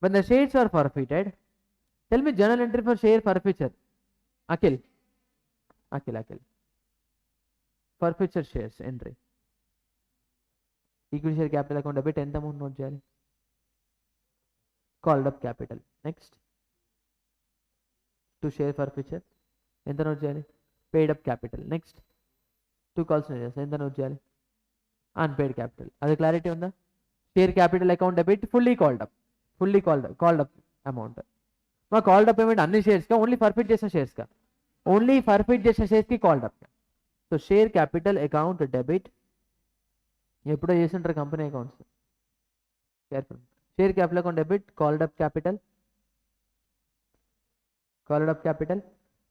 When the shares are forfeited, tell me journal entry for share forfeiture. Akhil. Forfeiture shares entry. Equity share capital account debit ఎంత amount note చేయాలి? Called up capital. Next, to share forfeiture ఎంత note చేయాలి? Paid up capital. Next, to calls ఎంత note చేయాలి? Unpaid capital. అది clarity ఉందా? Share capital account debit fully called up amount. మా called up payment అన్ని షేర్స్గా, ఓన్లీ ఫర్ఫిట్ చేసిన షేర్స్గా? ఓన్లీ ఫర్ఫిట్ చేసిన షేర్స్కి called up. So share capital account debit ఎప్పుడో చేస్తుంటారు company accounts. Share capital account debit called up capital.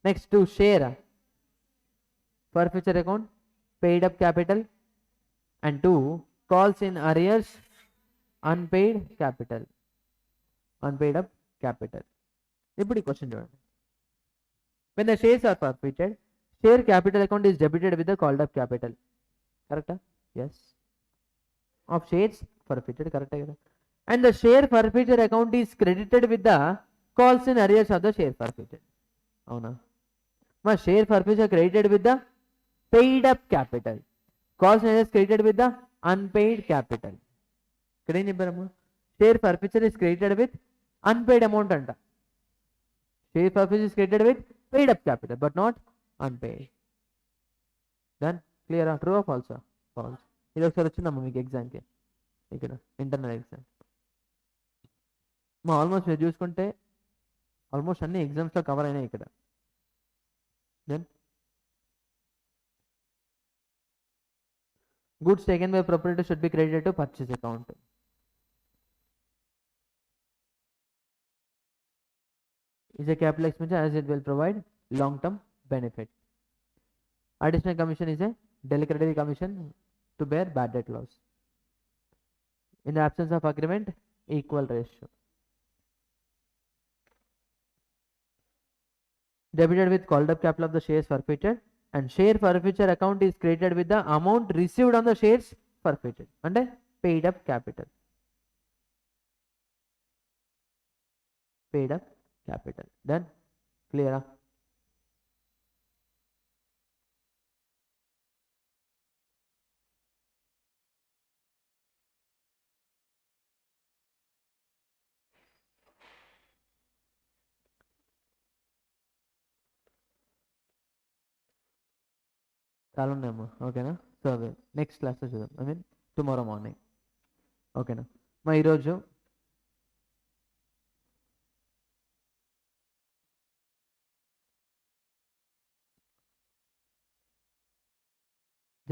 Next, to share forfeiture account paid up capital, and 2 calls in arrears unpaid up capital. ఇప్పుడు question చూడండి. when the shares are forfeited, share capital account is debited with the called up capital. Correct? Yes. Of shares forfeited, correct కదా? and the share forfeiture account is credited with the calls in arrears of the share forfeited. అవునా? మా share forfeiture credited with the paid up capital, calls in arrears credited with the unpaid capital. ఇక్కడ ఏం చెప్పారమ్మా? Share forfeiture is credited with unpaid amount అంట. Share forfeiture is credited with paid up capital but not unpaid. Then క్లియరా? True or false? False. ఇది ఒకసారి వచ్చిందమ్మా మీకు ఎగ్జామ్కి, ఇక్కడ ఇంటర్నల్ ఎగ్జామ్. మా ఆల్మోస్ట్ మీరు చూసుకుంటే ఆల్మోస్ట్ అన్ని ఎగ్జామ్స్లో కవర్ అయినాయి ఇక్కడ. Then goods taken by proprietor should be credited to purchase account. Is a capital expenditure as it will provide long term benefit. Additional commission is a delicatory commission to bear bad debt loss. In the absence of agreement, equal ratio. Debited with called up capital of the shares forfeited, and share forfeiture account is created with the amount received on the shares forfeited అంటే paid up capital. Then clear? చాలా ఉన్నాయమ్మా. ఓకేనా? So అవి next క్లాస్లో చూద్దాం. I mean tomorrow morning. ఓకేనా? మా ఈరోజు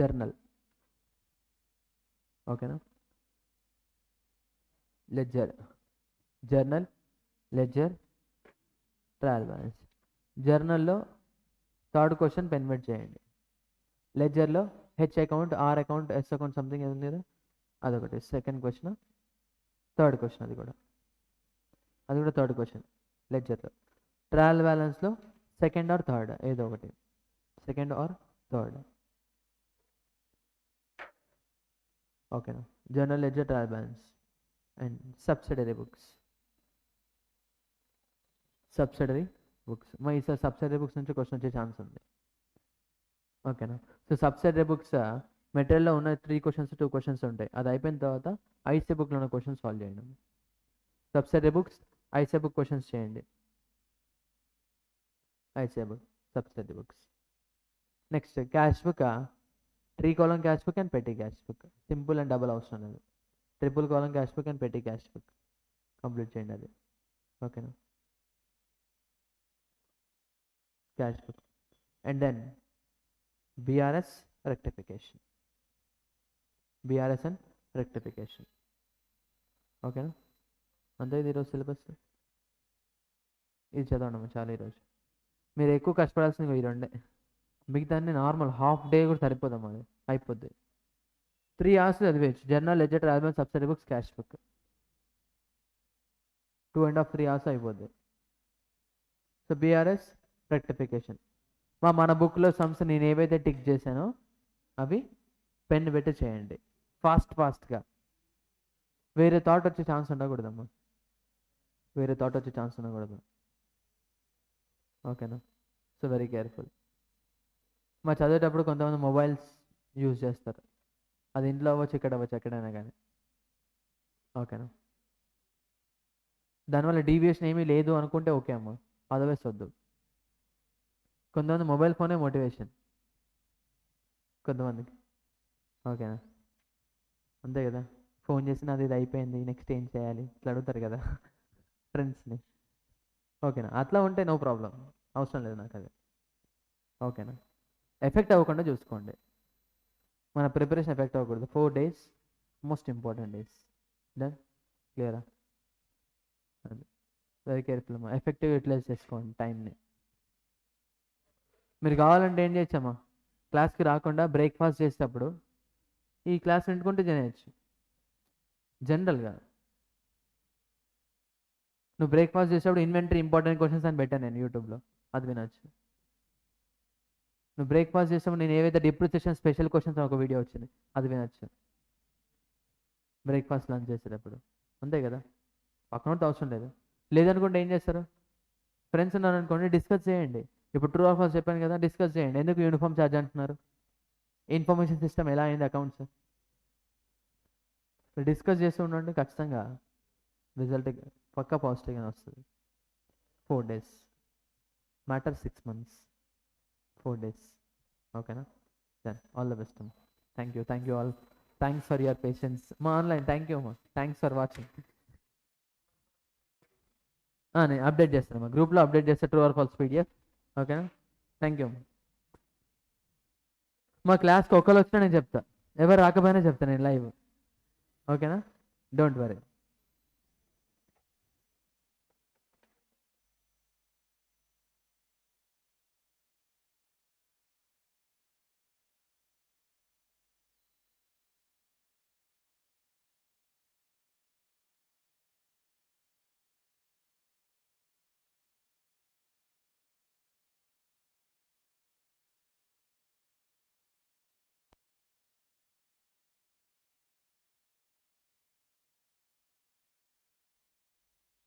జర్నల్. ఓకేనా? Ledger, journal, ledger, trial balance. జర్నల్లో థర్డ్ క్వశ్చన్ పెన్వెట్ చేయండి. లెడ్జర్లో H account, R account, S account something ఏది ఉంది కదా, అదొకటి సెకండ్ క్వశ్చన్. థర్డ్ క్వశ్చన్ అది కూడా థర్డ్ క్వశ్చన్ లెడ్జర్లో. ట్రయల్ బ్యాలెన్స్లో సెకండ్ ఆర్ థర్డ్ ఏదో ఒకటి, సెకండ్ ఆర్ థర్డ్. ఓకేనా? Journal, ledger, trial balance and subsidiary books. Subsidiary books మా ఈసారి సబ్సిడరీ బుక్స్ నుంచి క్వశ్చన్ వచ్చే ఛాన్స్ ఉంది. ఓకేనా? సో సబ్సిడరీ బుక్స్ మెటీరియల్లో ఉన్న 3 క్వశ్చన్స్ 2 క్వశ్చన్స్ ఉంటాయి. అది అయిపోయిన తర్వాత ఐసీ బుక్లో ఉన్న క్వశ్చన్స్ సాల్వ్ చేయండి. Subsidiary books IC book questions చేయండి. IC book, subsidiary books. Next cash book, 3 column cash book and petty cash book. Simple and double అవసరం లేదు. Triple column cash book and petty cash book complete చేయండి అది. ఓకేనా? Cash book and then BRS rectification. BRS and rectification. ఓకేనా? అంతే. ఇది ఈరోజు syllabus. ఇది చదవండి చాలా ఈరోజు. మీరు ఎక్కువ కష్టపడాల్సింది ఈ రెండే. మిగతా నార్మల్ హాఫ్ డే కూడా సరిపోదాం, అది అయిపోద్ది. 3 hours చదివేయచ్చు. Journal, ledger, trial balance, subsidiary books, cash book 2.5 3 hours అయిపోద్ది. So BRS rectification. మన బుక్లో సమ్స్ నేను ఏవైతే టిక్ చేశానో అవి పెన్ పెట్టి చేయండి ఫాస్ట్గా. వేరే థాట్ వచ్చే ఛాన్స్ ఉండకూడదమ్మా, వేరే థాట్ వచ్చే ఛాన్స్ ఉండకూడదు. ఓకేనా? So very careful. చదివేటప్పుడు కొంతమంది మొబైల్స్ యూజ్ చేస్తారు. అది ఇంట్లో అవ్వచ్చు, ఇక్కడ అవ్వచ్చు, ఎక్కడైనా కానీ. ఓకేనా? దానివల్ల డీవియేషన్ ఏమీ లేదు అనుకుంటే ఓకే అమ్మా, అదర్వైజ్ వద్దు. కొంతమంది మొబైల్ ఫోనే మోటివేషన్ కొంతమందికి. ఓకేనా? అంతే కదా, ఫోన్ చేసిన అది ఇది అయిపోయింది నెక్స్ట్ ఏం చేయాలి ఇట్లా అడుగుతారు కదా ఫ్రెండ్స్ని. ఓకేనా? అట్లా ఉంటే నో ప్రాబ్లం, అవసరం లేదు నాకు అది. ఓకేనా? ఎఫెక్ట్ అవ్వకుండా చూసుకోండి. మన ప్రిపరేషన్ ఎఫెక్ట్ అవ్వకూడదు. 4 days most important days. Done? క్లియరా? అది వెరీ కేర్ఫుల్ అమ్మా. ఎఫెక్టివ్ యూటిలైజ్ చేసుకోండి టైంని. మీరు కావాలంటే ఏం చేయొచ్చమ్మా, క్లాస్కి రాకుండా బ్రేక్ఫాస్ట్ చేసేటప్పుడు ఈ క్లాస్ వింటుకుంటే చేయొచ్చు. జనరల్గా నువ్వు బ్రేక్ఫాస్ట్ చేసేటప్పుడు ఇన్వెంటరీ ఇంపార్టెంట్ క్వశ్చన్స్ అని పెట్టాను నేను యూట్యూబ్లో, అది వినొచ్చు. నువ్వు బ్రేక్ఫాస్ట్ చేసేటప్పుడు నేను ఏవైతే డిప్రిసియేషన్ స్పెషల్ క్వశ్చన్స్ ఒక వీడియో వచ్చింది అది వినొచ్చు బ్రేక్ఫాస్ట్ లంచ్ చేసేటప్పుడు. అంతే కదా, పక్కన ఉంటే అవసరం లేదు. లేదనుకుంటే ఏం చేస్తారు, ఫ్రెండ్స్ ఉన్నారు అనుకోండి, డిస్కస్ చేయండి. ఇప్పుడు ట్రూ ఆర్ ఫాల్స్ చెప్పాను కదా, డిస్కస్ చేయండి. ఎందుకు యూనిఫామ్ ఛార్జ్ అంటున్నారు, ఇన్ఫర్మేషన్ సిస్టమ్ ఎలా అయింది, అకౌంట్స్ డిస్కస్ చేస్తూ ఉండండి. ఖచ్చితంగా రిజల్ట్ పక్కా పాజిటివ్గానే వస్తుంది. 4 days మ్యాటర్ 6 months, 4 days. ఓకేనా? దెన్ ఆల్ ద బెస్ట్ అమ్మా. Thank you all. Thanks for your patience మా ఆన్లైన్. థ్యాంక్ యూ అమ్మా, థ్యాంక్స్ ఫర్ వాచింగ్. నేను అప్డేట్ చేస్తాను అమ్మా, గ్రూప్లో అప్డేట్ చేస్తే ట్రూ ఆర్ ఫాల్స్ పీడిఎఫ్. ఓకేనా? థ్యాంక్ యూ అమ్మా. మా క్లాస్కి ఒకరు వచ్చినా నేను చెప్తా, ఎవరు రాకపోయినా చెప్తాను నేను లైవ్. ఓకేనా? Don't worry.